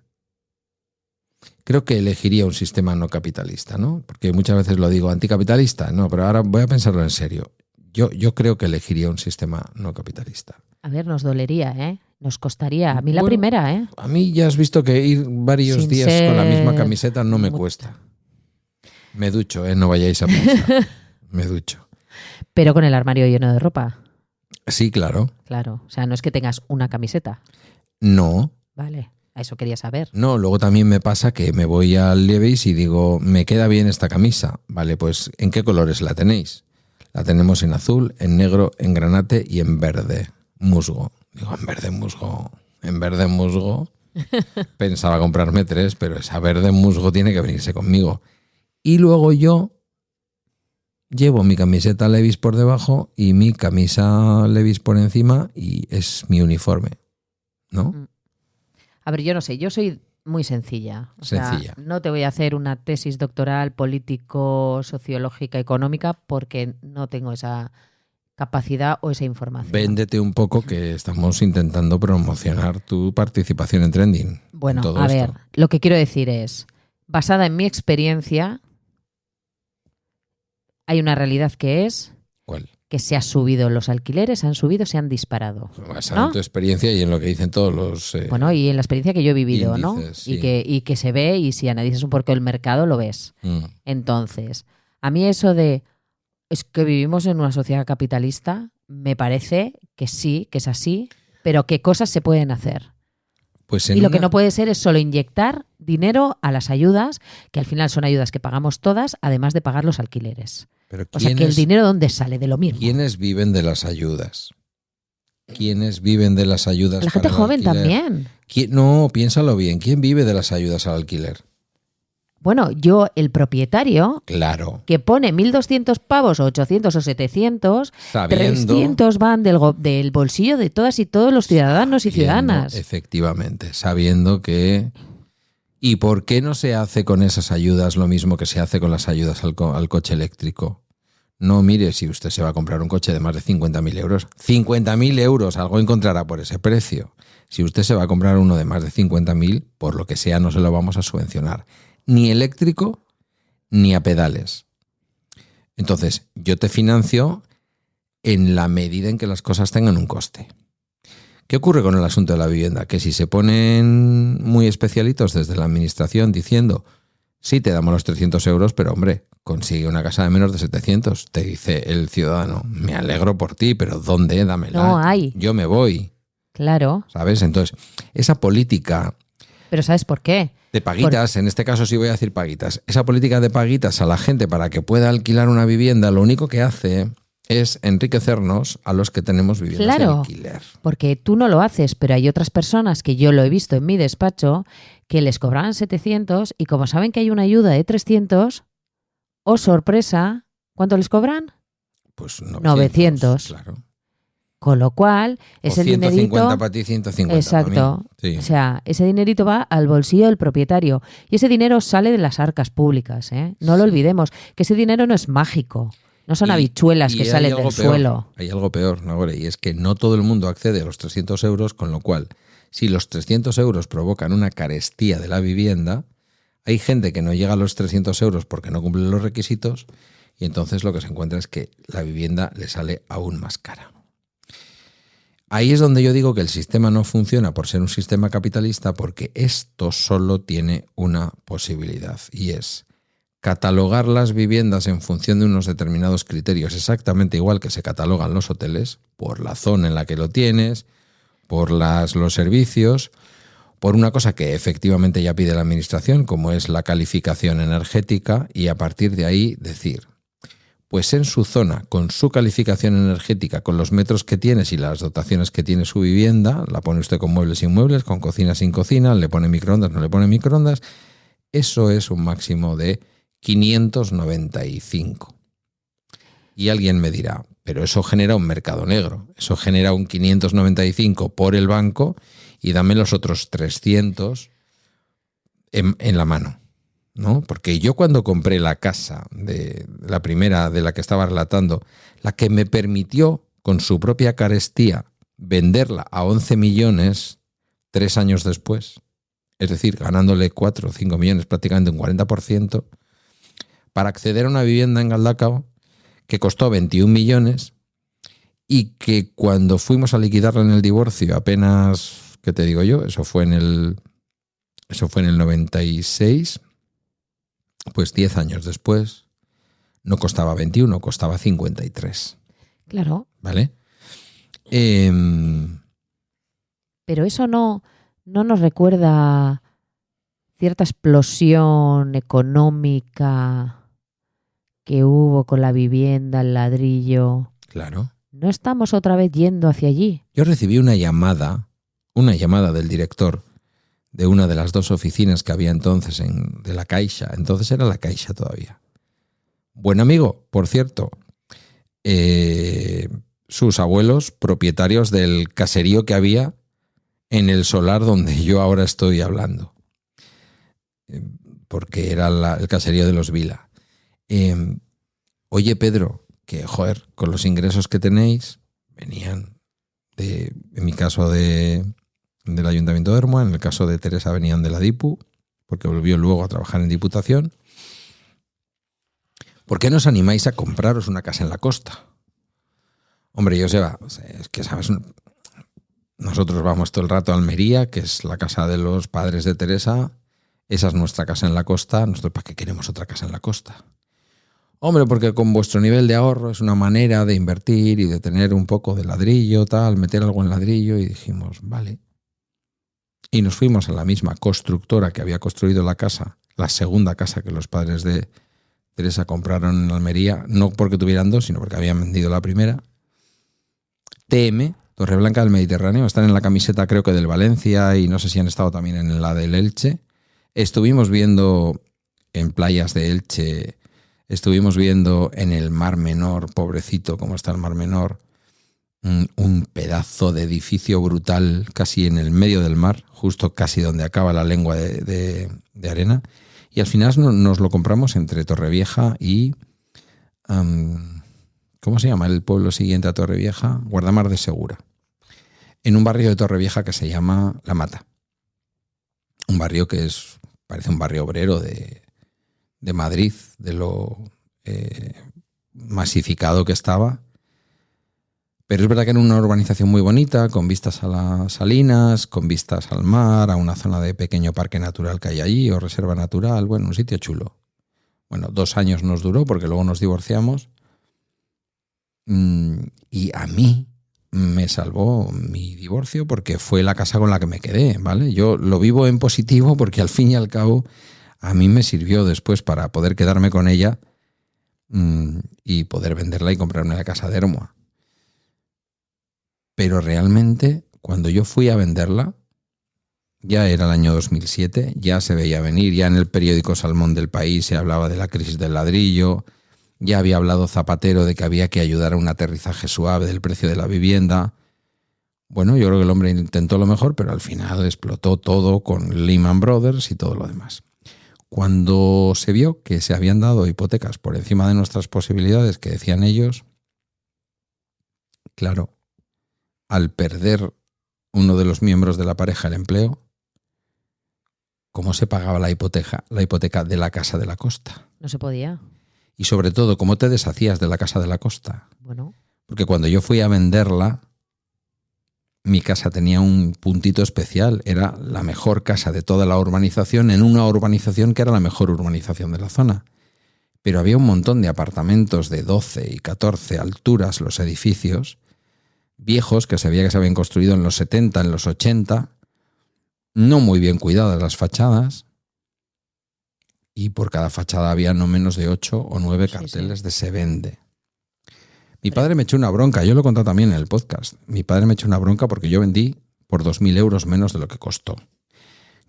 creo que elegiría un sistema no capitalista, ¿no? Porque muchas veces lo digo anticapitalista, no, pero ahora voy a pensarlo en serio. Yo creo que elegiría un sistema no capitalista. A ver, nos dolería, ¿eh? Nos costaría. A mí la primera, ¿eh? A mí ya has visto que ir varios Sin días ser con la misma camiseta no me mucho. cuesta. Me ducho, no vayáis a pensar. Me ducho. Pero con el armario lleno de ropa. Sí, claro. Claro. O sea, no es que tengas una camiseta. No. Vale. A eso quería saber. No, luego también me pasa que me voy al Levi's y digo, me queda bien esta camisa. Vale, pues ¿en qué colores la tenéis? La tenemos en azul, en negro, en granate y en verde musgo. Digo, en verde musgo. En verde musgo. Pensaba comprarme 3, pero esa verde musgo tiene que venirse conmigo. Y luego yo llevo mi camiseta Levi's por debajo y mi camisa Levi's por encima y es mi uniforme, ¿no? A ver, yo no sé, yo soy muy sencilla. O Sencilla. sea, no te voy a hacer una tesis doctoral político, sociológica, económica, porque no tengo esa capacidad o esa información. Véndete un poco que estamos intentando promocionar tu participación en Trending. Bueno, en todo a esto. ver, lo que quiero decir es, basada en mi experiencia, hay una realidad que es ¿Cuál? que se han subido los alquileres, se han disparado. Basado ¿no? en tu experiencia y en lo que dicen todos los... Bueno, y en la experiencia que yo he vivido, índices, ¿no? sí. Y que se ve, y si analizas un poco el mercado, lo ves. Entonces, a mí eso de es que vivimos en una sociedad capitalista, me parece que sí, que es así, pero qué cosas se pueden hacer. Pues Y lo que no puede ser es solo inyectar dinero a las ayudas, que al final son ayudas que pagamos todas, además de pagar los alquileres. Pero O sea, que el dinero, ¿dónde sale? De lo mismo. ¿quiénes viven de las ayudas? ¿Quiénes viven de las ayudas? La gente para el joven alquiler? también. No, piénsalo bien. ¿Quién vive de las ayudas al alquiler? Bueno, el propietario, Claro. que pone 1.200 pavos, o 800 o 700, Sabiendo, 300 van del bolsillo de todas y todos los ciudadanos y ciudadanas. Efectivamente, sabiendo que... ¿Y por qué no se hace con esas ayudas lo mismo que se hace con las ayudas al coche eléctrico? No, mire, si usted se va a comprar un coche de más de 50.000 euros, 50.000 euros, algo encontrará por ese precio. Si usted se va a comprar uno de más de 50.000, por lo que sea, no se lo vamos a subvencionar. Ni eléctrico, ni a pedales. Entonces, yo te financio en la medida en que las cosas tengan un coste. ¿Qué ocurre con el asunto de la vivienda? Que si se ponen muy especialitos desde la administración diciendo, sí, te damos los 300 euros, pero hombre, consigue una casa de menos de 700. Te dice el ciudadano, me alegro por ti, pero ¿dónde? Dámela. No hay. Yo me voy. Claro. ¿Sabes? Entonces, esa política Pero ¿sabes por qué? de paguitas, en este caso sí voy a decir paguitas, esa política de paguitas a la gente para que pueda alquilar una vivienda, lo único que hace es enriquecernos a los que tenemos viviendas Claro. de alquiler. Porque tú no lo haces, pero hay otras personas que yo lo he visto en mi despacho que les cobraban 700 y como saben que hay una ayuda de 300, ¡oh sorpresa! ¿Cuánto les cobran? Pues 900. Claro. Con lo cual, ese 150 dinerito... para ti, 150 Exacto. para mí. Sí. O sea, ese dinerito va al bolsillo del propietario y ese dinero sale de las arcas públicas, ¿eh? No lo olvidemos, que ese dinero no es mágico, no son habichuelas que hay salen algo del peor, suelo. Hay algo peor, Nagore, y es que no todo el mundo accede a los 300 euros, con lo cual, si los 300 euros provocan una carestía de la vivienda, hay gente que no llega a los 300 euros porque no cumple los requisitos y entonces lo que se encuentra es que la vivienda le sale aún más cara. Ahí es donde yo digo que el sistema no funciona por ser un sistema capitalista, porque esto solo tiene una posibilidad y es catalogar las viviendas en función de unos determinados criterios, exactamente igual que se catalogan los hoteles, por la zona en la que lo tienes, por los servicios, por una cosa que efectivamente ya pide la administración, como es la calificación energética, y a partir de ahí decir, pues en su zona, con su calificación energética, con los metros que tienes y las dotaciones que tiene su vivienda, la pone usted con muebles sin muebles, con cocina sin cocina, le pone microondas, no le pone microondas, eso es un máximo de 595. Y alguien me dirá, pero eso genera un mercado negro, eso genera un 595 por el banco y dame los otros 300 en la mano. ¿No? Porque yo cuando compré la casa, de la primera de la que estaba relatando, la que me permitió con su propia carestía venderla a 11 millones 3 años después, es decir, ganándole 4 o 5 millones, prácticamente un 40%, para acceder a una vivienda en Galdacao que costó 21 millones y que cuando fuimos a liquidarla en el divorcio apenas, ¿qué te digo yo? Eso fue en el 96. Pues 10 años después no costaba 21, costaba 53. Claro. ¿Vale? Pero eso no nos recuerda cierta explosión económica que hubo con la vivienda, el ladrillo. Claro. ¿No estamos otra vez yendo hacia allí? Yo recibí una llamada del director de una de las 2 oficinas que había entonces de la Caixa. Entonces era la Caixa todavía. Buen amigo, por cierto. Sus abuelos, propietarios del caserío que había en el solar donde yo ahora estoy hablando. Porque era el caserío de los Vila. Oye, Pedro, que joder, con los ingresos que tenéis, venían en mi caso del Ayuntamiento de Ermua, en el caso de Teresa venían de la DIPU, porque volvió luego a trabajar en Diputación. ¿Por qué no os animáis a compraros una casa en la costa? Hombre, Joseba, es que sabes, nosotros vamos todo el rato a Almería, que es la casa de los padres de Teresa. Esa es nuestra casa en la costa. Nosotros, ¿para qué queremos otra casa en la costa? Hombre, porque con vuestro nivel de ahorro es una manera de invertir y de tener un poco de ladrillo, tal, meter algo en ladrillo. Y dijimos, vale. Y nos fuimos a la misma constructora que había construido la casa, la segunda casa que los padres de Teresa compraron en Almería, no porque tuvieran dos, sino porque habían vendido la primera. TM, Torreblanca del Mediterráneo, están en la camiseta creo que del Valencia y no sé si han estado también en la del Elche. Estuvimos viendo en playas de Elche, estuvimos viendo en el Mar Menor, pobrecito como está el Mar Menor, un pedazo de edificio brutal casi en el medio del mar, justo casi donde acaba la lengua de arena. Y al final nos lo compramos entre Torrevieja y... ¿cómo se llama el pueblo siguiente a Torrevieja? Guardamar de Segura. En un barrio de Torrevieja que se llama La Mata. Un barrio que parece un barrio obrero de Madrid, de lo masificado que estaba. Pero es verdad que era una urbanización muy bonita, con vistas a las salinas, con vistas al mar, a una zona de pequeño parque natural que hay allí, o reserva natural, bueno, un sitio chulo. Bueno, 2 años nos duró porque luego nos divorciamos. Y a mí me salvó mi divorcio porque fue la casa con la que me quedé, ¿vale? Yo lo vivo en positivo porque al fin y al cabo a mí me sirvió después para poder quedarme con ella y poder venderla y comprarme la casa de Hermoa. Pero realmente cuando yo fui a venderla, ya era el año 2007, ya se veía venir, ya en el periódico Salmón del País se hablaba de la crisis del ladrillo. Ya había hablado Zapatero de que había que ayudar a un aterrizaje suave del precio de la vivienda. Bueno, yo creo que el hombre intentó lo mejor, pero al final explotó todo con Lehman Brothers y todo lo demás. Cuando se vio que se habían dado hipotecas por encima de nuestras posibilidades, que decían ellos, claro, al perder uno de los miembros de la pareja el empleo, ¿cómo se pagaba la hipoteca de la casa de la costa? No se podía. Y sobre todo, ¿cómo te deshacías de la casa de la costa? Bueno. Porque cuando yo fui a venderla, mi casa tenía un puntito especial. Era la mejor casa de toda la urbanización, en una urbanización que era la mejor urbanización de la zona. Pero había un montón de apartamentos de 12 y 14 alturas, los edificios, viejos, que se veía que se habían construido en los 70, en los 80, no muy bien cuidadas las fachadas, y por cada fachada había no menos de 8 o 9 carteles de se vende. Mi padre me echó una bronca, yo lo he contado también en el podcast. Mi padre me echó una bronca porque yo vendí por 2.000 euros menos de lo que costó.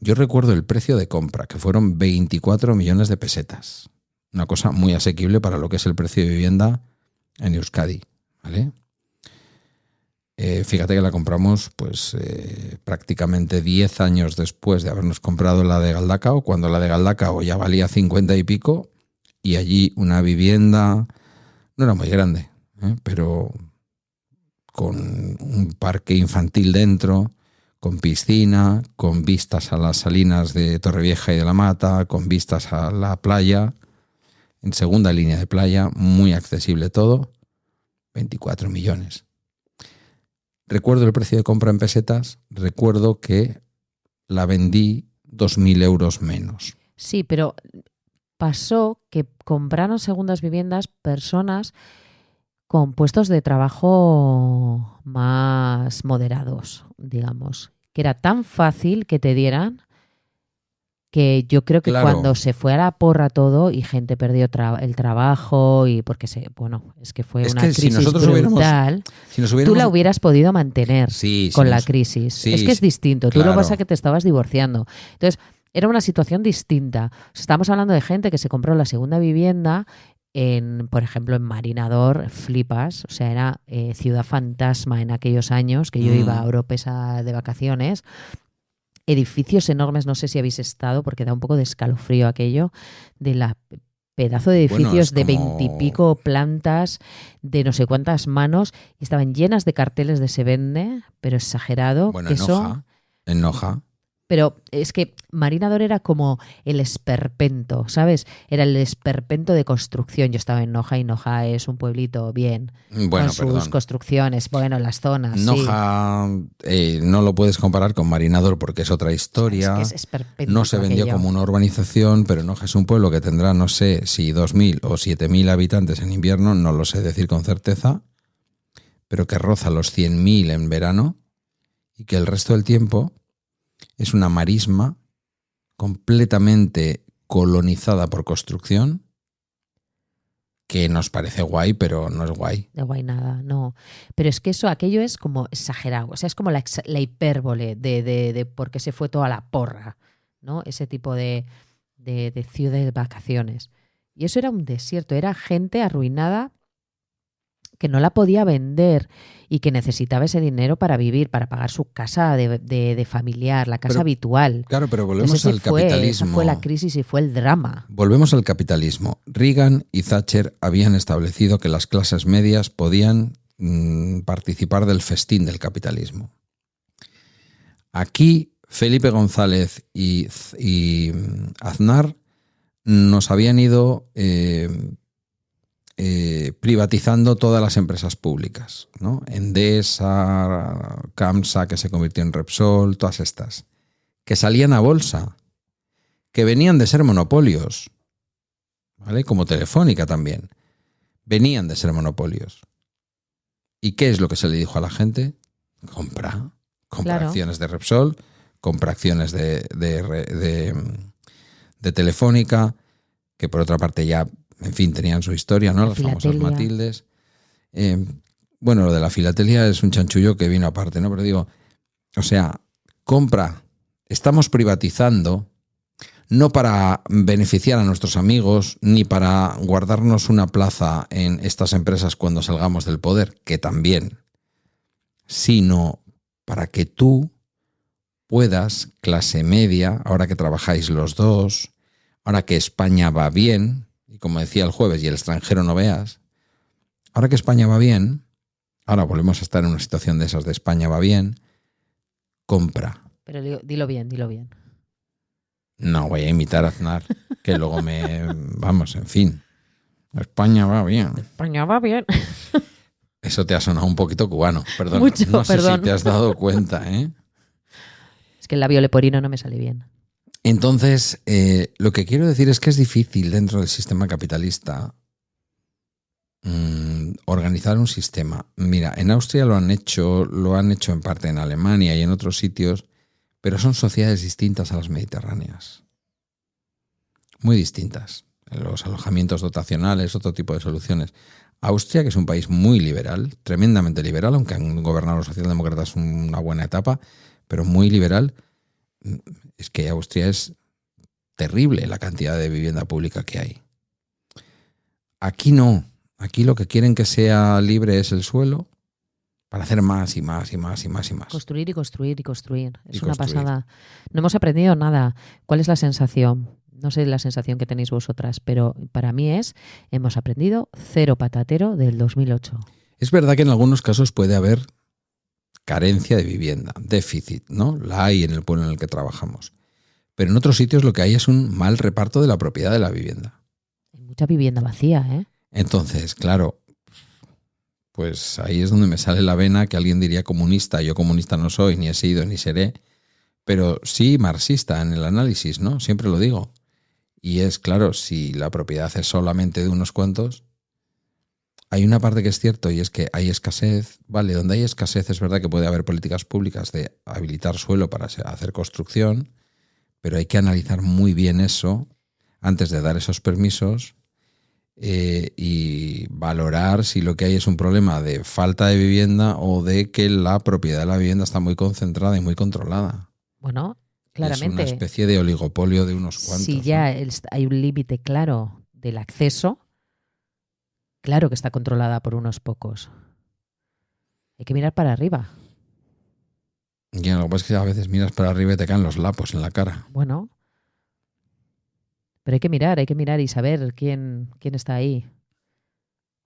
Yo recuerdo el precio de compra, que fueron 24 millones de pesetas. Una cosa muy asequible para lo que es el precio de vivienda en Euskadi, ¿vale? Fíjate que la compramos pues prácticamente 10 años después de habernos comprado la de Galdacao, cuando la de Galdacao ya valía 50 y pico, y allí una vivienda no era muy grande, pero con un parque infantil dentro, con piscina, con vistas a las salinas de Torrevieja y de la Mata, con vistas a la playa, en segunda línea de playa, muy accesible todo, 24 millones. Recuerdo el precio de compra en pesetas, recuerdo que la vendí 2.000 euros menos. Sí, pero pasó que compraron segundas viviendas personas con puestos de trabajo más moderados, digamos. Que era tan fácil que te dieran que yo creo que cuando se fue a la porra todo y gente perdió el trabajo y porque es que fue una crisis brutal, tú la hubieras podido mantener con la crisis. Es que es distinto. Tú lo que pasa es que te estabas divorciando. Entonces, era una situación distinta. O sea, estamos hablando de gente que se compró la segunda vivienda por ejemplo, en Marinador, flipas. O sea, era ciudad fantasma en aquellos años que yo iba a Oropesa de vacaciones. Edificios enormes, no sé si habéis estado, porque da un poco de escalofrío aquello, de la pedazo de edificios de 20 y pico plantas, de no sé cuántas manos, y estaban llenas de carteles de se vende, pero exagerado. Bueno, en Noja. Pero es que Marinador era como el esperpento, ¿sabes? Era el esperpento de construcción. Yo estaba en Noja y Noja es un pueblito bien, Bueno, con sus perdón. construcciones, bueno, las zonas, sí. Noja no lo puedes comparar con Marinador porque es otra Es historia. que es esperpento. No se vendió aquello. como una urbanización, pero Noja es un pueblo que tendrá, no sé, si 2.000 o 7.000 habitantes en invierno, no lo sé decir con certeza, pero que roza los 100.000 en verano y que el resto del tiempo es una marisma completamente colonizada por construcción que nos parece guay, pero no es guay. De guay nada, no. Pero es que aquello es como exagerado. O sea, es como la hipérbole de por qué se fue toda la porra, ¿no? Ese tipo de ciudad de vacaciones. Y eso era un desierto, era gente arruinada que no la podía vender y que necesitaba ese dinero para vivir, para pagar su casa de familiar, la casa Pero, habitual. Claro, pero volvemos Entonces, al capitalismo. esa fue la crisis y fue el drama. Volvemos al capitalismo. Reagan y Thatcher habían establecido que las clases medias podían participar del festín del capitalismo. Aquí Felipe González y Aznar nos habían ido privatizando todas las empresas públicas, ¿no? Endesa, Camsa, que se convirtió en Repsol, todas estas, que salían a bolsa, que venían de ser monopolios, ¿vale? Como Telefónica también, venían de ser monopolios. ¿Y qué es lo que se le dijo a la gente? Compra Claro. acciones de Repsol, compra acciones de Telefónica, que por otra parte ya, en fin, tenían su historia, ¿no? La Las famosas filatelia. Matildes. Bueno, lo de la filatelia es un chanchullo que vino aparte, ¿no? Pero digo, o sea, compra, estamos privatizando, no para beneficiar a nuestros amigos, ni para guardarnos una plaza en estas empresas cuando salgamos del poder, que también, sino para que tú puedas, clase media, ahora que trabajáis los dos, ahora que España va bien, y como decía el jueves, y el extranjero no veas, ahora que España va bien, ahora volvemos a estar en una situación de esas de España va bien, compra. Pero dilo bien, dilo bien. No voy a imitar a Aznar, que luego vamos, en fin. España va bien. España va bien. Eso te ha sonado un poquito cubano, perdón. Mucho, no sé perdón. si te has dado cuenta, ¿eh? Es que el labio leporino no me sale bien. Entonces, lo que quiero decir es que es difícil dentro del sistema capitalista organizar un sistema. Mira, en Austria lo han hecho en parte en Alemania y en otros sitios, pero son sociedades distintas a las mediterráneas. Muy distintas. Los alojamientos dotacionales, otro tipo de soluciones. Austria, que es un país muy liberal, tremendamente liberal, aunque han gobernado los socialdemócratas una buena etapa, pero muy liberal. Es que Austria es terrible la cantidad de vivienda pública que hay. Aquí no. Aquí lo que quieren que sea libre es el suelo para hacer más y más y más y más y más. Construir y construir y construir. Es Y una construir. pasada. No hemos aprendido nada. ¿Cuál es la sensación? No sé la sensación que tenéis vosotras, pero para mí hemos aprendido cero patatero del 2008. Es verdad que en algunos casos puede haber carencia de vivienda, déficit, ¿no? La hay en el pueblo en el que trabajamos. Pero en otros sitios lo que hay es un mal reparto de la propiedad de la vivienda. Hay mucha vivienda vacía, ¿eh? Entonces, claro, pues ahí es donde me sale la vena que alguien diría comunista. Yo comunista no soy, ni he sido, ni seré, pero sí marxista en el análisis, ¿no? Siempre lo digo. Y es claro, si la propiedad es solamente de unos cuantos, hay una parte que es cierto y es que hay escasez. Vale, donde hay escasez es verdad que puede haber políticas públicas de habilitar suelo para hacer construcción, pero hay que analizar muy bien eso antes de dar esos permisos y valorar si lo que hay es un problema de falta de vivienda o de que la propiedad de la vivienda está muy concentrada y muy controlada. Bueno, claramente. Es una especie de oligopolio de unos cuantos. Si ya hay un límite claro del acceso, claro que está controlada por unos pocos. Hay que mirar para arriba. Ya, lo que pasa es que a veces miras para arriba y te caen los lapos en la cara. Bueno, pero hay que mirar y saber quién está ahí.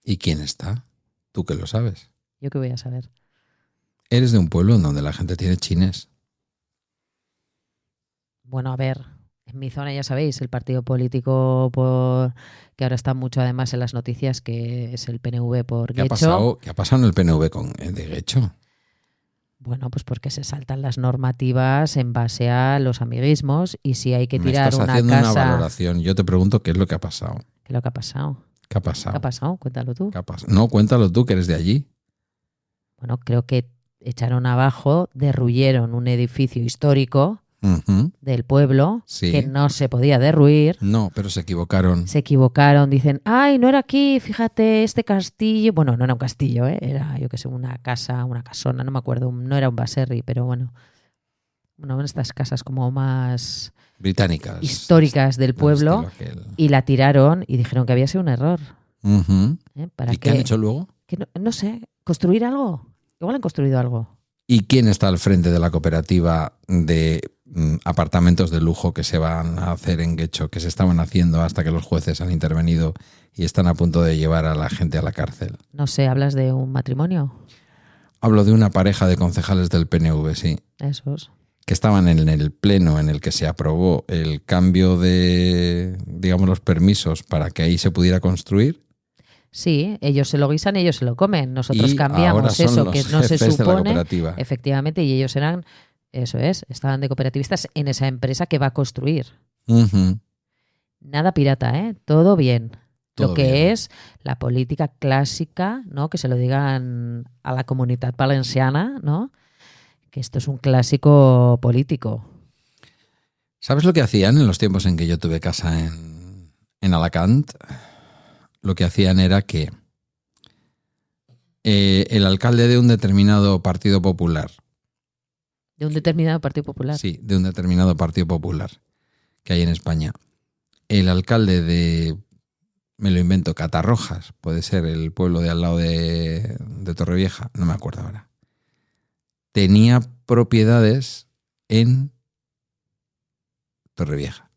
¿Y quién está? Tú que lo sabes. ¿Yo qué voy a saber? Eres de un pueblo en donde la gente tiene chines. Bueno, a ver, en mi zona ya sabéis, el partido político que ahora está mucho además en las noticias, que es el PNV por Guecho. ¿Qué ha pasado en el PNV de Guecho? Bueno, pues porque se saltan las normativas en base a los amiguismos y si hay que tirar una casa... Me estás haciendo una valoración. Yo te pregunto qué es lo que ha pasado. ¿Qué es lo que ha pasado? ¿Qué ha pasado? ¿Qué ha pasado? Cuéntalo tú. No, cuéntalo tú, que eres de allí. Bueno, creo que echaron abajo, derruyeron un edificio histórico del pueblo que no se podía derruir. No, pero se equivocaron. Se equivocaron, dicen, ay, no era aquí, fíjate, este castillo. Bueno, no era un castillo, era, yo qué sé, una casa, una casona, no me acuerdo, no era un baserri, pero bueno, una de estas casas como más británicas, históricas del pueblo, y la tiraron y dijeron que había sido un error. ¿Y qué han hecho luego? Que no sé, ¿construir algo? Igual han construido algo. ¿Y quién está al frente de la cooperativa de apartamentos de lujo que se van a hacer en Guecho, que se estaban haciendo hasta que los jueces han intervenido y están a punto de llevar a la gente a la cárcel? No sé, ¿hablas de un matrimonio? Hablo de una pareja de concejales del PNV, sí. Esos. Que estaban en el pleno en el que se aprobó el cambio de, digamos, los permisos para que ahí se pudiera construir. Sí, ellos se lo guisan, ellos se lo comen. Nosotros cambiamos eso que no se supone. Efectivamente, y ellos eran, eso es, estaban de cooperativistas en esa empresa que va a construir. Nada pirata, todo bien. Lo que bien es la política clásica, ¿no? Que se lo digan a la comunidad valenciana, ¿no? Que esto es un clásico político. ¿Sabes lo que hacían en los tiempos en que yo tuve casa en Alacant? Lo que hacían era que el alcalde de un determinado partido popular. ¿De un determinado partido popular? Sí, de un determinado partido popular que hay en España. El alcalde de, me lo invento, Catarrojas, puede ser el pueblo de al lado de Torrevieja, no me acuerdo ahora. Tenía propiedades en Torrevieja.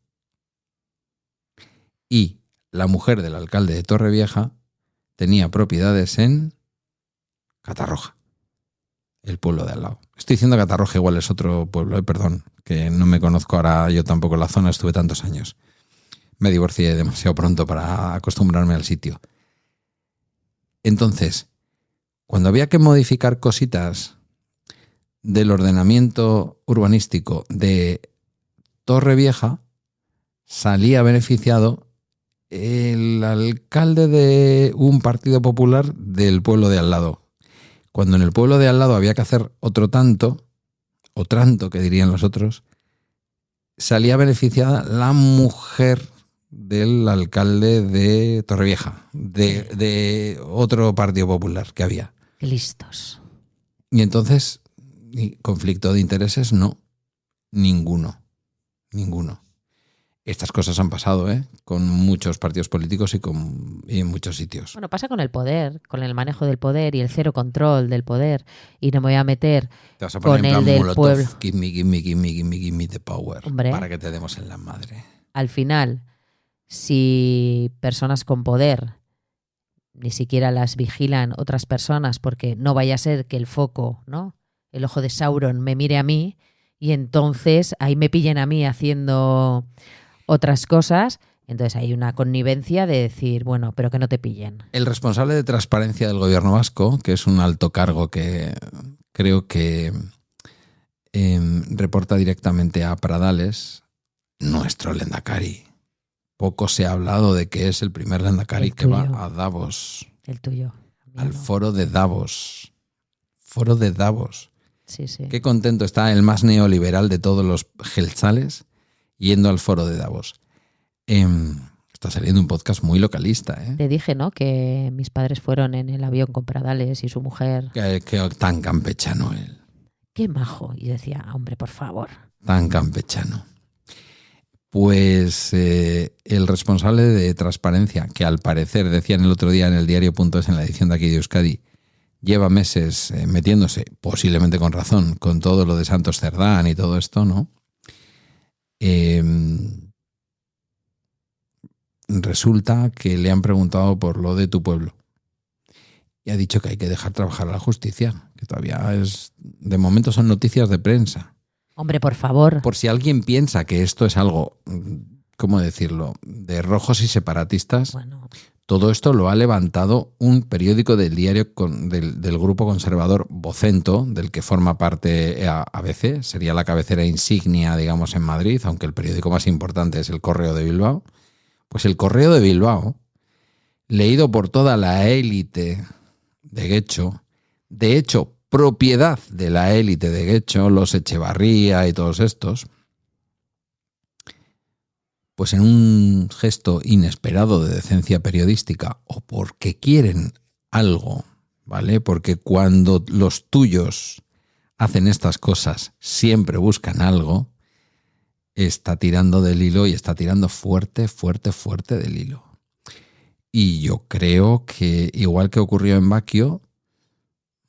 Y la mujer del alcalde de Torrevieja tenía propiedades en Catarroja, el pueblo de al lado. Estoy diciendo Catarroja, igual es otro pueblo, perdón, que no me conozco ahora yo tampoco la zona, estuve tantos años. Me divorcié demasiado pronto para acostumbrarme al sitio. Entonces, cuando había que modificar cositas del ordenamiento urbanístico de Torrevieja, salía beneficiado el alcalde de un partido popular del pueblo de al lado. Cuando en el pueblo de al lado había que hacer otro tanto, o tranto que dirían los otros, salía beneficiada la mujer del alcalde de Torrevieja, de otro partido popular que había. Qué listos. Y entonces, conflicto de intereses, no, ninguno. Estas cosas han pasado, con muchos partidos políticos y en muchos sitios. Bueno, pasa con el poder, con el manejo del poder y el cero control del poder. Y no me voy a meter te vas a poner con en plan el del Molotov, pueblo. Give me the power. Hombre, para que te demos en la madre. Al final, si personas con poder ni siquiera las vigilan otras personas, porque no vaya a ser que el foco, ¿no? El ojo de Sauron me mire a mí y entonces ahí me pillen a mí haciendo otras cosas, entonces hay una connivencia de decir, bueno, pero que no te pillen. El responsable de transparencia del gobierno vasco, que es un alto cargo que creo que reporta directamente a Pradales, nuestro Lehendakari. Poco se ha hablado de que es el primer Lehendakari que va a Davos. El tuyo. Al foro de Davos. Foro de Davos. Sí, sí. Qué contento está el más neoliberal de todos los gelzales yendo al foro de Davos. Está saliendo un podcast muy localista. Te dije, ¿no? Que mis padres fueron en el avión con Pradales y su mujer. Qué tan campechano él. Qué majo. Y decía, hombre, por favor. Tan campechano. Pues el responsable de transparencia, que al parecer decían el otro día en el diario.es, en la edición de aquí de Euskadi, lleva meses metiéndose, posiblemente con razón, con todo lo de Santos Cerdán y todo esto, ¿no? Resulta que le han preguntado por lo de tu pueblo y ha dicho que hay que dejar trabajar a la justicia, que todavía es, de momento son noticias de prensa, Hombre, por favor. Por si alguien piensa que esto es algo, ¿cómo decirlo?, de rojos y separatistas, Bueno, todo esto lo ha levantado un periódico del diario del grupo conservador Vocento, del que forma parte ABC, sería la cabecera insignia, digamos, en Madrid, aunque el periódico más importante es el Correo de Bilbao. Pues el Correo de Bilbao, leído por toda la élite de Getxo, de hecho, propiedad de la élite de Getxo, los Echevarría y todos estos, pues en un gesto inesperado de decencia periodística o porque quieren algo, ¿vale? Porque cuando los tuyos hacen estas cosas siempre buscan algo, está tirando del hilo y está tirando fuerte, fuerte, fuerte del hilo. Y yo creo que, igual que ocurrió en Baquio,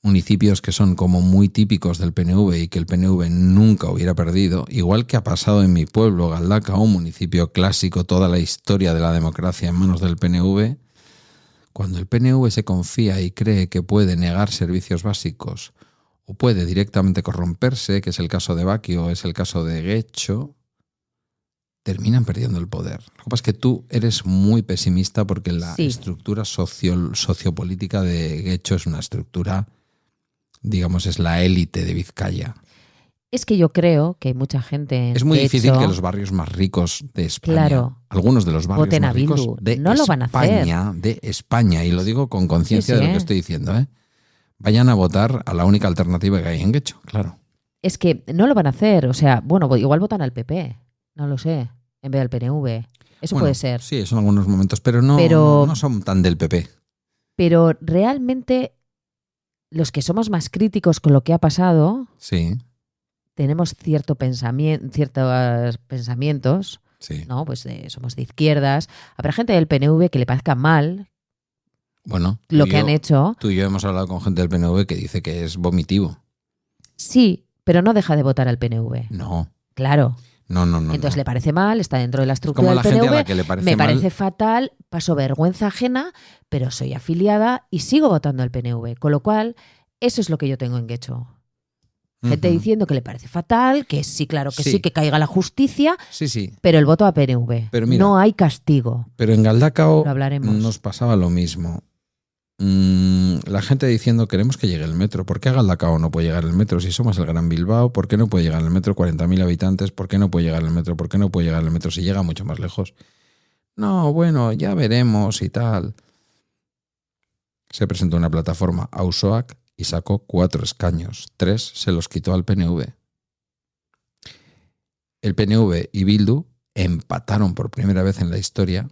municipios que son como muy típicos del PNV y que el PNV nunca hubiera perdido, igual que ha pasado en mi pueblo, Galdakao, un municipio clásico, toda la historia de la democracia en manos del PNV, cuando el PNV se confía y cree que puede negar servicios básicos o puede directamente corromperse, que es el caso de Baquio, es el caso de Getxo, terminan perdiendo el poder. Lo que pasa es que tú eres muy pesimista porque la estructura sociopolítica de Getxo es una estructura, digamos, es la élite de Vizcaya. es que yo creo que hay mucha gente. Es muy difícil Getxo, que los barrios más ricos de España, Claro, algunos de los barrios voten a más ricos Bildu. de No lo van a hacer. España, de España, y lo digo con conciencia Sí, de lo que estoy diciendo, vayan a votar a la única alternativa que hay en Getxo, claro. Es que no lo van a hacer. O sea, bueno, igual votan al PP. No lo sé. En vez del PNV. Eso Bueno, puede ser. Sí, son algunos momentos, pero no son tan del PP. Pero realmente los que somos más críticos con lo que ha pasado, Sí, tenemos ciertos pensamientos, sí. ¿no? Pues somos de izquierdas. Habrá gente del PNV que le parezca mal Bueno, lo que han hecho. Tú y yo hemos hablado con gente del PNV que dice que es vomitivo. Sí, pero no deja de votar al PNV. No, Claro. no. Entonces le parece mal, está dentro de la estructura Como del la gente a PNV. la que le parece Me mal. parece fatal, paso vergüenza ajena, pero soy afiliada y sigo votando al PNV. Con lo cual, eso es lo que yo tengo en Getxo. Gente Ujú. diciendo que le parece fatal, que sí, claro que Sí. sí, que caiga la justicia, Sí. pero el voto a PNV. Pero mira, no hay castigo. Pero en Galdakao Lo hablaremos. nos pasaba lo mismo. La gente diciendo queremos que llegue el metro. ¿Por qué a Galdakao no puede llegar el metro? Si somos el Gran Bilbao, ¿por qué no puede llegar el metro? 40.000 habitantes, ¿por qué no puede llegar el metro? ¿Por qué no puede llegar el metro si llega mucho más lejos? No, bueno, ya veremos y tal. Se presentó una plataforma Auzoak y sacó 4 escaños. 3 se los quitó al PNV. El PNV y Bildu empataron por primera vez en la historia.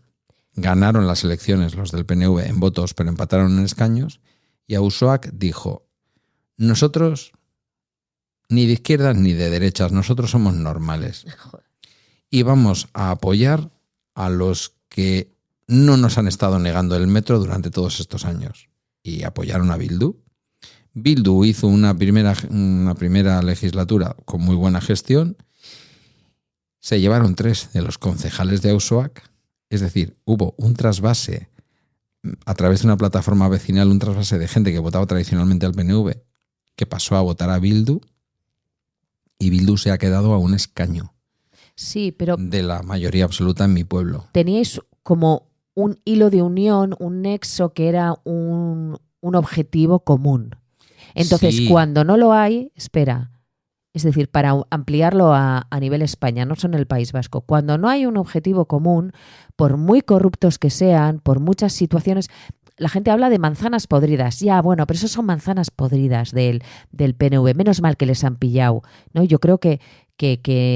Ganaron las elecciones los del PNV en votos, pero empataron en escaños. Y Auzoak dijo, nosotros ni de izquierdas ni de derechas, nosotros somos normales. Y vamos a apoyar a los que no nos han estado negando el metro durante todos estos años. Y apoyaron a Bildu. Bildu hizo una primera legislatura con muy buena gestión. Se llevaron 3 de los concejales de Auzoak. Es decir, hubo un trasvase a través de una plataforma vecinal, un trasvase de gente que votaba tradicionalmente al PNV, que pasó a votar a Bildu, y Bildu se ha quedado a un escaño Sí, pero de la mayoría absoluta en mi pueblo. teníais como un hilo de unión, un nexo que era un objetivo común. Entonces, Sí. cuando no lo hay, espera. Es decir, para ampliarlo a nivel España, no solo en el País Vasco, cuando no hay un objetivo común, por muy corruptos que sean, por muchas situaciones, la gente habla de manzanas podridas. Ya, bueno, pero eso son manzanas podridas del PNV. Menos mal que les han pillado, ¿no? Yo creo que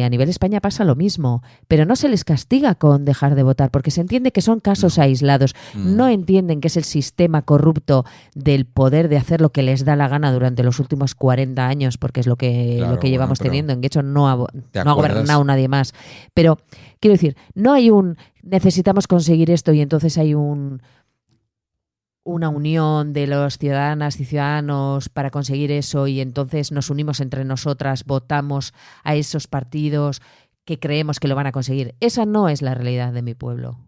a nivel España pasa lo mismo, pero no se les castiga con dejar de votar, porque se entiende que son casos aislados. No entienden que es el sistema corrupto del poder de hacer lo que les da la gana durante los últimos 40 años, porque es lo que Claro, llevamos bueno, pero teniendo. En Getxo no ha ¿te no ha acuerdas? gobernado nadie más. Pero, quiero decir, no hay necesitamos conseguir esto y entonces hay una unión de los ciudadanas y ciudadanos para conseguir eso y entonces nos unimos entre nosotras, votamos a esos partidos que creemos que lo van a conseguir. Esa no es la realidad de mi pueblo.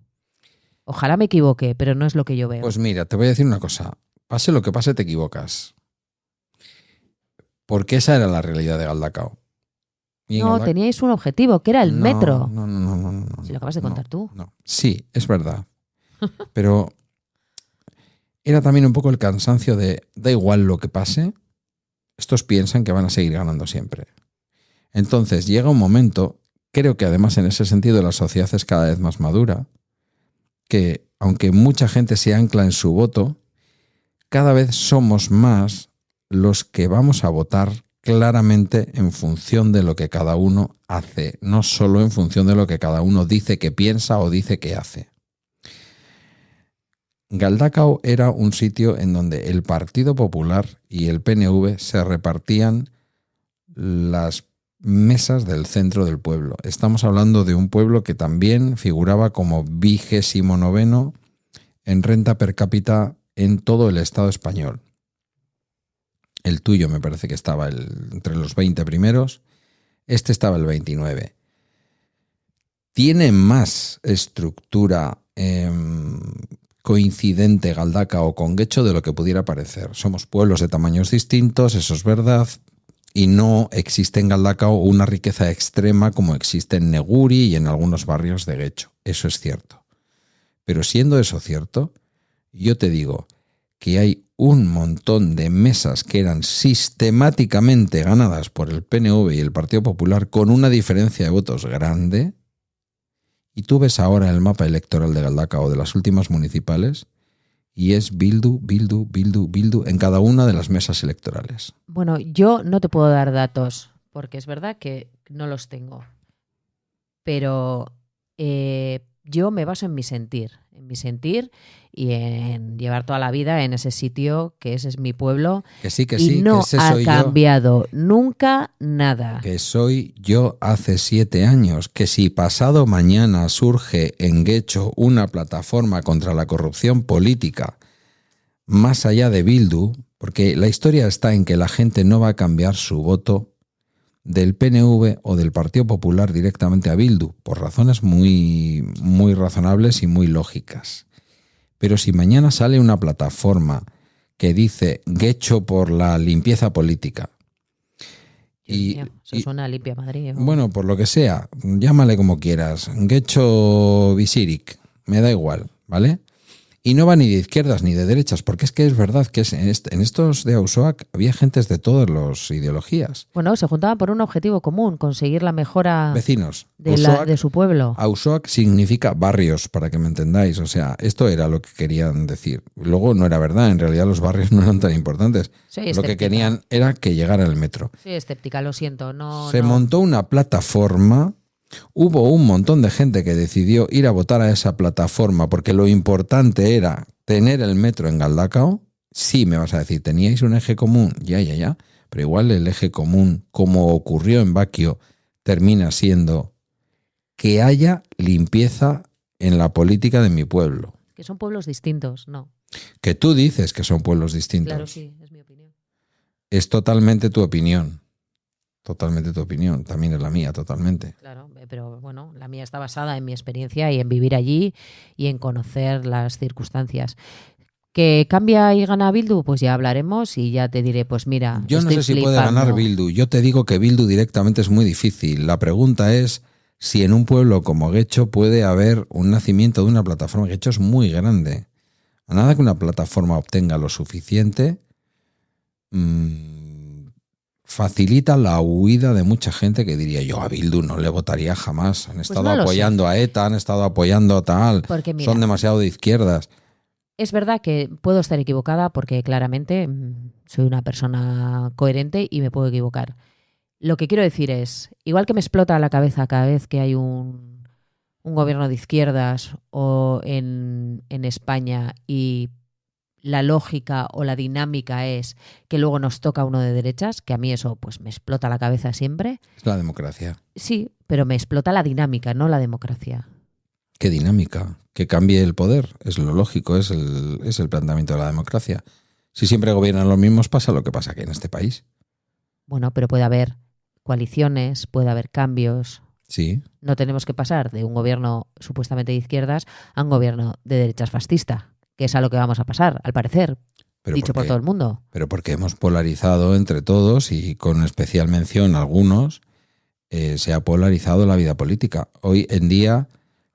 Ojalá me equivoque, pero no es lo que yo veo. Pues mira, te voy a decir una cosa. Pase lo que pase, te equivocas. Porque esa era la realidad de Galdakao. Y en No, Galdacao- teníais un objetivo, que era el No, metro. No. Si lo acabas de contar tú. No. Sí, es verdad. Pero era también un poco el cansancio de da igual lo que pase, estos piensan que van a seguir ganando siempre. Entonces llega un momento, creo que además en ese sentido la sociedad es cada vez más madura, que aunque mucha gente se ancla en su voto, cada vez somos más los que vamos a votar claramente en función de lo que cada uno hace, no solo en función de lo que cada uno dice que piensa o dice que hace. Galdacao era un sitio en donde el Partido Popular y el PNV se repartían las mesas del centro del pueblo. Estamos hablando de un pueblo que también figuraba como 29º en renta per cápita en todo el Estado español. El tuyo me parece que estaba entre los 20 primeros, este estaba el 29. Tiene más estructura coincidente Galdacao con Guecho de lo que pudiera parecer. Somos pueblos de tamaños distintos, eso es verdad, y no existe en Galdacao una riqueza extrema como existe en Neguri y en algunos barrios de Guecho. Eso es cierto. Pero siendo eso cierto, yo te digo que hay un montón de mesas que eran sistemáticamente ganadas por el PNV y el Partido Popular con una diferencia de votos grande, y tú ves ahora el mapa electoral de Galdacao de las últimas municipales y es Bildu en cada una de las mesas electorales. Bueno, yo no te puedo dar datos, porque es verdad que no los tengo. Pero yo me baso en mi sentir y en llevar toda la vida en ese sitio, que ese es mi pueblo. Que sí, y no que ese ha soy cambiado nunca nada. Que soy yo hace 7 años, que si pasado mañana surge en Guecho una plataforma contra la corrupción política, más allá de Bildu, porque la historia está en que la gente no va a cambiar su voto del PNV o del Partido Popular directamente a Bildu, por razones muy, muy razonables y muy lógicas. Pero si mañana sale una plataforma que dice Guecho por la limpieza política, Eso suena a limpia Madrid. ¿No? Bueno, por lo que sea, llámale como quieras, Guecho Visirik, me da igual, ¿vale? Y no va ni de izquierdas ni de derechas, porque es que es verdad que en estos de Auzoac había gentes de todas las ideologías. Bueno, se juntaban por un objetivo común, conseguir la mejora Vecinos. de su pueblo. Auzoac significa barrios, para que me entendáis. O sea, esto era lo que querían decir. Luego no era verdad, en realidad los barrios no eran tan importantes. Lo que querían era que llegara el metro. Soy escéptica, lo siento. Se montó una plataforma. Hubo un montón de gente que decidió ir a votar a esa plataforma porque lo importante era tener el metro en Galdacao. Sí, me vas a decir, teníais un eje común, ya, pero igual el eje común, como ocurrió en Baquio, termina siendo que haya limpieza en la política de mi pueblo. Que son pueblos distintos, no. Que tú dices que son pueblos distintos. Claro, sí, es mi opinión. Es totalmente tu opinión. Totalmente tu opinión, también es la mía, totalmente. Claro, pero bueno, la mía está basada en mi experiencia y en vivir allí y en conocer las circunstancias. ¿Que cambia y gana Bildu? Pues ya hablaremos y ya te diré, pues mira, yo no sé si puede ganar Bildu. Yo te digo que Bildu directamente es muy difícil. La pregunta es si en un pueblo como Guecho puede haber un nacimiento de una plataforma. Guecho es muy grande. A nada que una plataforma obtenga lo suficiente, facilita la huida de mucha gente que diría yo a Bildu no le votaría jamás. Han estado apoyando a ETA, han estado apoyando a tal. Porque, mira, son demasiado de izquierdas. Es verdad que puedo estar equivocada porque claramente soy una persona coherente y me puedo equivocar. Lo que quiero decir es, igual que me explota la cabeza cada vez que hay un gobierno de izquierdas o en España y la lógica o la dinámica es que luego nos toca uno de derechas, que a mí eso pues me explota la cabeza siempre. Es la democracia. Sí, pero me explota la dinámica, no la democracia. ¿Qué dinámica? Que cambie el poder. Es lo lógico, es el planteamiento de la democracia. Si siempre gobiernan los mismos, pasa lo que pasa aquí en este país. Bueno, pero puede haber coaliciones, puede haber cambios. Sí. No tenemos que pasar de un gobierno supuestamente de izquierdas a un gobierno de derechas fascista, que es a lo que vamos a pasar, al parecer, dicho por todo el mundo. Pero porque hemos polarizado entre todos y con especial mención algunos se ha polarizado la vida política. Hoy en día,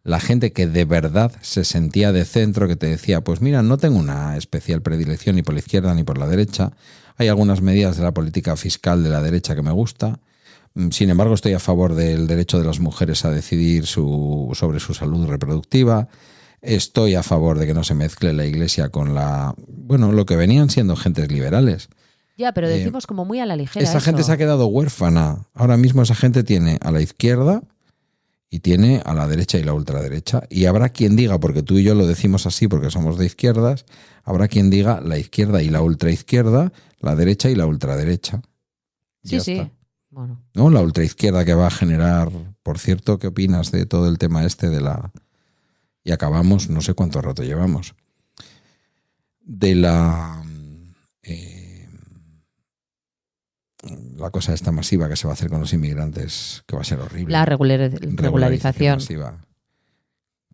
la gente que de verdad se sentía de centro, que te decía, pues mira, no tengo una especial predilección ni por la izquierda ni por la derecha, hay algunas medidas de la política fiscal de la derecha que me gusta, sin embargo estoy a favor del derecho de las mujeres a decidir sobre su salud reproductiva, estoy a favor de que no se mezcle la Iglesia con lo que venían siendo gentes liberales. Ya, pero decimos como muy a la ligera. Esa eso. gente se ha quedado huérfana. Ahora mismo esa gente tiene a la izquierda y tiene a la derecha y la ultraderecha. Y habrá quien diga, porque tú y yo lo decimos así porque somos de izquierdas, habrá quien diga la izquierda y la ultraizquierda, la derecha y la ultraderecha. Sí, Ya sí. está. Bueno. ¿No? La ultraizquierda que va a generar, por cierto, ¿qué opinas de todo el tema de la... Y acabamos, no sé cuánto rato llevamos, de la cosa esta masiva que se va a hacer con los inmigrantes, que va a ser horrible. La regularización. Masiva,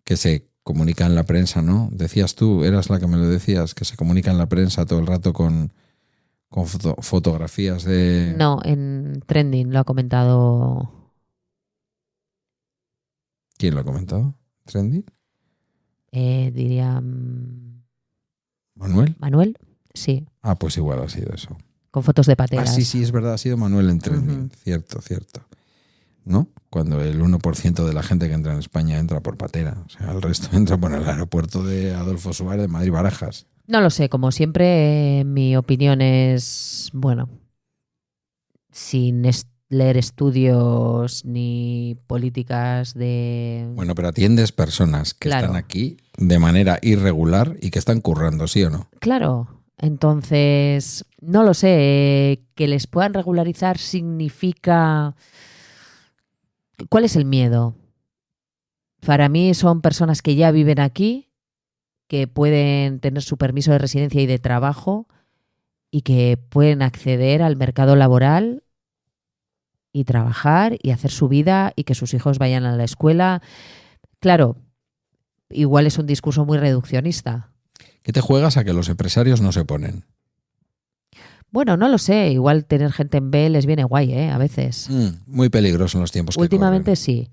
que se comunica en la prensa, ¿no? Decías tú, eras la que me lo decías, que se comunica en la prensa todo el rato con fotografías de... No, en Trending lo ha comentado. ¿Quién lo ha comentado? ¿Trendy? Diría ¿Manuel? Manuel, sí, Ah, pues igual ha sido eso. con fotos de pateras. Sí, es verdad, ha sido Manuel en Trending. Ujú. Cierto. ¿No? Cuando el 1% de la gente que entra en España entra por patera. O sea, el resto entra por el aeropuerto de Adolfo Suárez de Madrid-Barajas. No lo sé, como siempre, mi opinión es, bueno, sin leer estudios ni políticas de... Bueno, pero atiendes personas que Claro. están aquí de manera irregular y que están currando, ¿sí o no? Claro, entonces, no lo sé, que les puedan regularizar significa... ¿Cuál es el miedo? Para mí son personas que ya viven aquí, que pueden tener su permiso de residencia y de trabajo y que pueden acceder al mercado laboral y trabajar y hacer su vida y que sus hijos vayan a la escuela. Claro, igual es un discurso muy reduccionista. ¿Qué te juegas a que los empresarios no se oponen? Bueno, no lo sé, igual tener gente en B les viene guay, a veces. Muy peligroso en los tiempos que Últimamente corren. sí.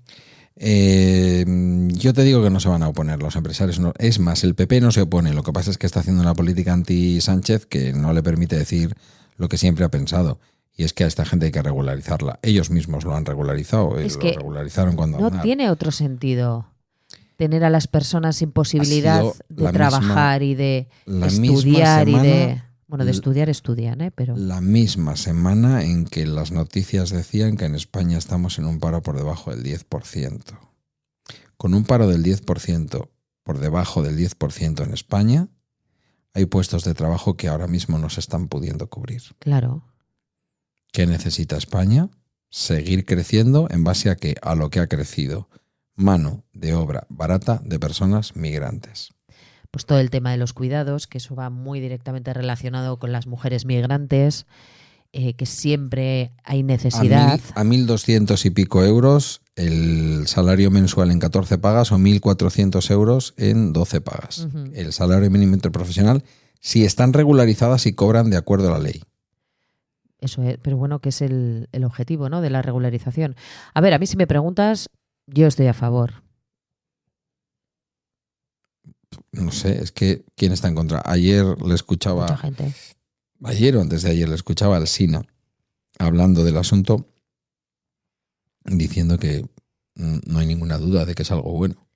Yo te digo que no se van a oponer los empresarios. No. Es más, el PP no se opone. Lo que pasa es que está haciendo una política anti-Sánchez que no le permite decir lo que siempre ha pensado. Y es que a esta gente hay que regularizarla. Ellos mismos lo han regularizado. Es lo que regularizaron cuando no Aznar. tiene otro sentido tener a las personas sin posibilidad sido de la trabajar y de la estudiar misma y de... semana- Bueno, de estudiar estudian, pero... La misma semana en que las noticias decían que en España estamos en un paro por debajo del 10%. Con un paro del 10% por debajo del 10% en España, hay puestos de trabajo que ahora mismo no se están pudiendo cubrir. Claro. ¿Qué necesita España? Seguir creciendo en base a ¿qué? A lo que ha crecido. Mano de obra barata de personas migrantes. Pues todo el tema de los cuidados, que eso va muy directamente relacionado con las mujeres migrantes, que siempre hay necesidad. A 1.200 y pico euros el salario mensual en 14 pagas o 1.400 euros en 12 pagas. Ujú. El salario mínimo interprofesional, si están regularizadas y cobran de acuerdo a la ley. Eso es, pero bueno, que es el objetivo, ¿no?, de la regularización. A ver, a mí si me preguntas, yo estoy a favor. No sé, es que ¿quién está en contra? Ayer le escuchaba... Mucha gente. Ayer o antes de ayer le escuchaba al Sina hablando del asunto, diciendo que no hay ninguna duda de que es algo bueno.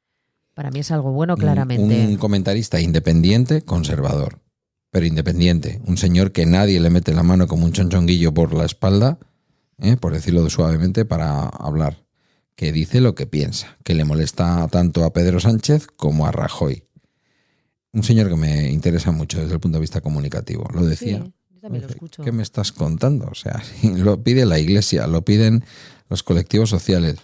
Para mí es algo bueno, claramente. Un comentarista independiente, conservador, pero independiente. Un señor que nadie le mete la mano como un chonchonguillo por la espalda, por decirlo suavemente, para hablar. Que dice lo que piensa, que le molesta tanto a Pedro Sánchez como a Rajoy. Un señor que me interesa mucho desde el punto de vista comunicativo. Lo decía. Sí, yo también lo escucho. ¿Qué me estás contando? O sea, lo pide la Iglesia, lo piden los colectivos sociales.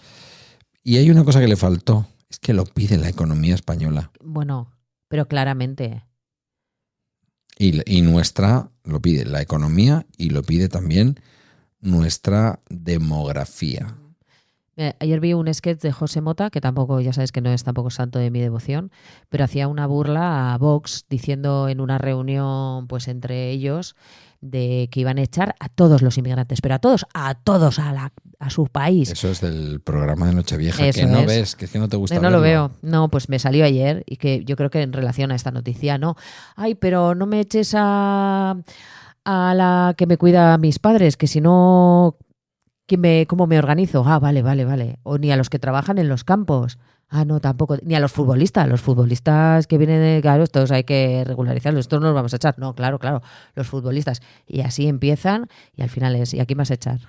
Y hay una cosa que le faltó, es que lo pide la economía española. Bueno, pero claramente. Y nuestra, lo pide la economía y lo pide también nuestra demografía. Ayer vi un sketch de José Mota, que tampoco, ya sabes que no es tampoco santo de mi devoción, pero hacía una burla a Vox diciendo en una reunión pues entre ellos de que iban a echar a todos los inmigrantes, pero a todos a su país. Eso es del programa de Nochevieja, Eso que no es. ves, que es que no te gusta No verlo. lo veo. No, pues me salió ayer y que yo creo que en relación a esta noticia, no. Ay, pero no me eches a la que me cuida a mis padres, que si no, ¿cómo me organizo? Ah, vale. O ni a los que trabajan en los campos. Ah, no, tampoco. Ni a los futbolistas que vienen de, claro, estos hay que regularizarlos, estos no los vamos a echar. No, claro, los futbolistas. Y así empiezan y al final es, ¿y a quién vas a echar?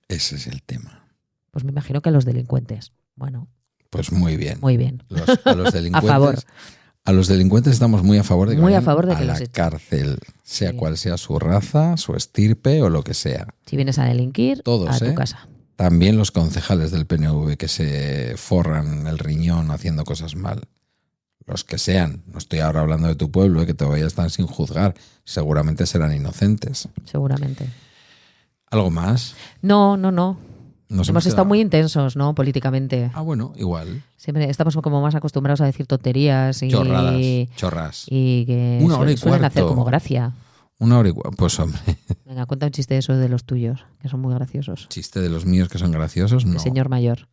Ese es el tema. Pues me imagino que a los delincuentes. Bueno, Pues muy bien. muy bien. A los delincuentes, A favor. A los delincuentes estamos muy a favor de que Muy a vayan favor de a que la los echen. cárcel, sea Sí. cual sea su raza, su estirpe o lo que sea. Si vienes a delinquir, Todos, a tu ¿eh? casa. También los concejales del PNV que se forran el riñón haciendo cosas mal. Los que sean. No estoy ahora hablando de tu pueblo, que todavía están sin juzgar. Seguramente serán inocentes. Seguramente. ¿Algo más? No. Nos Hemos estado quedado- muy intensos, ¿no? Políticamente. Ah, bueno, igual. Siempre estamos como más acostumbrados a decir tonterías y Chorras. y que Una hora y suelen hacer cuarto. como gracia. Una hora y pues hombre, Venga, cuenta un chiste de esos de los tuyos, que son muy graciosos. chiste de los míos que son graciosos, no. El señor mayor.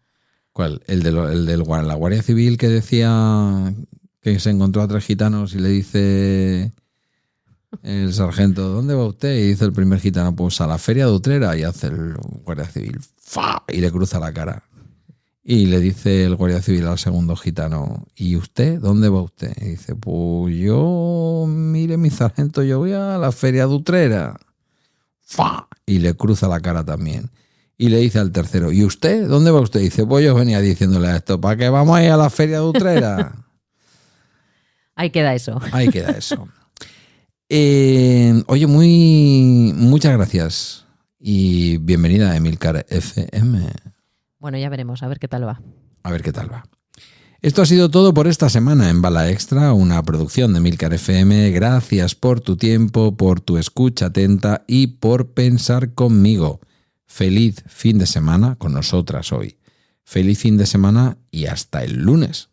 ¿Cuál? El de la Guardia Civil que decía que se encontró a 3 gitanos y le dice el sargento, ¿dónde va usted? Y dice el primer gitano, pues a la feria de Utrera, y hace el Guardia Civil, ¡fa! Y le cruza la cara. Y le dice el Guardia Civil al segundo gitano, ¿y usted? ¿Dónde va usted? Y dice, pues yo, mire mi sargento, yo voy a la feria de Utrera. ¡Fa! Y le cruza la cara también. Y le dice al tercero, ¿y usted? ¿Dónde va usted? Y dice, pues yo venía diciéndole a esto, ¿para qué vamos a ir a la feria de Utrera? Ahí queda eso. Ahí queda eso. Oye, muchas gracias y bienvenida a Emilcar FM. Bueno, ya veremos, a ver qué tal va. A ver qué tal va. Esto ha sido todo por esta semana en Bala Extra, una producción de Emilcar FM. Gracias por tu tiempo, por tu escucha atenta y por pensar conmigo. Feliz fin de semana con nosotras hoy. Feliz fin de semana y hasta el lunes.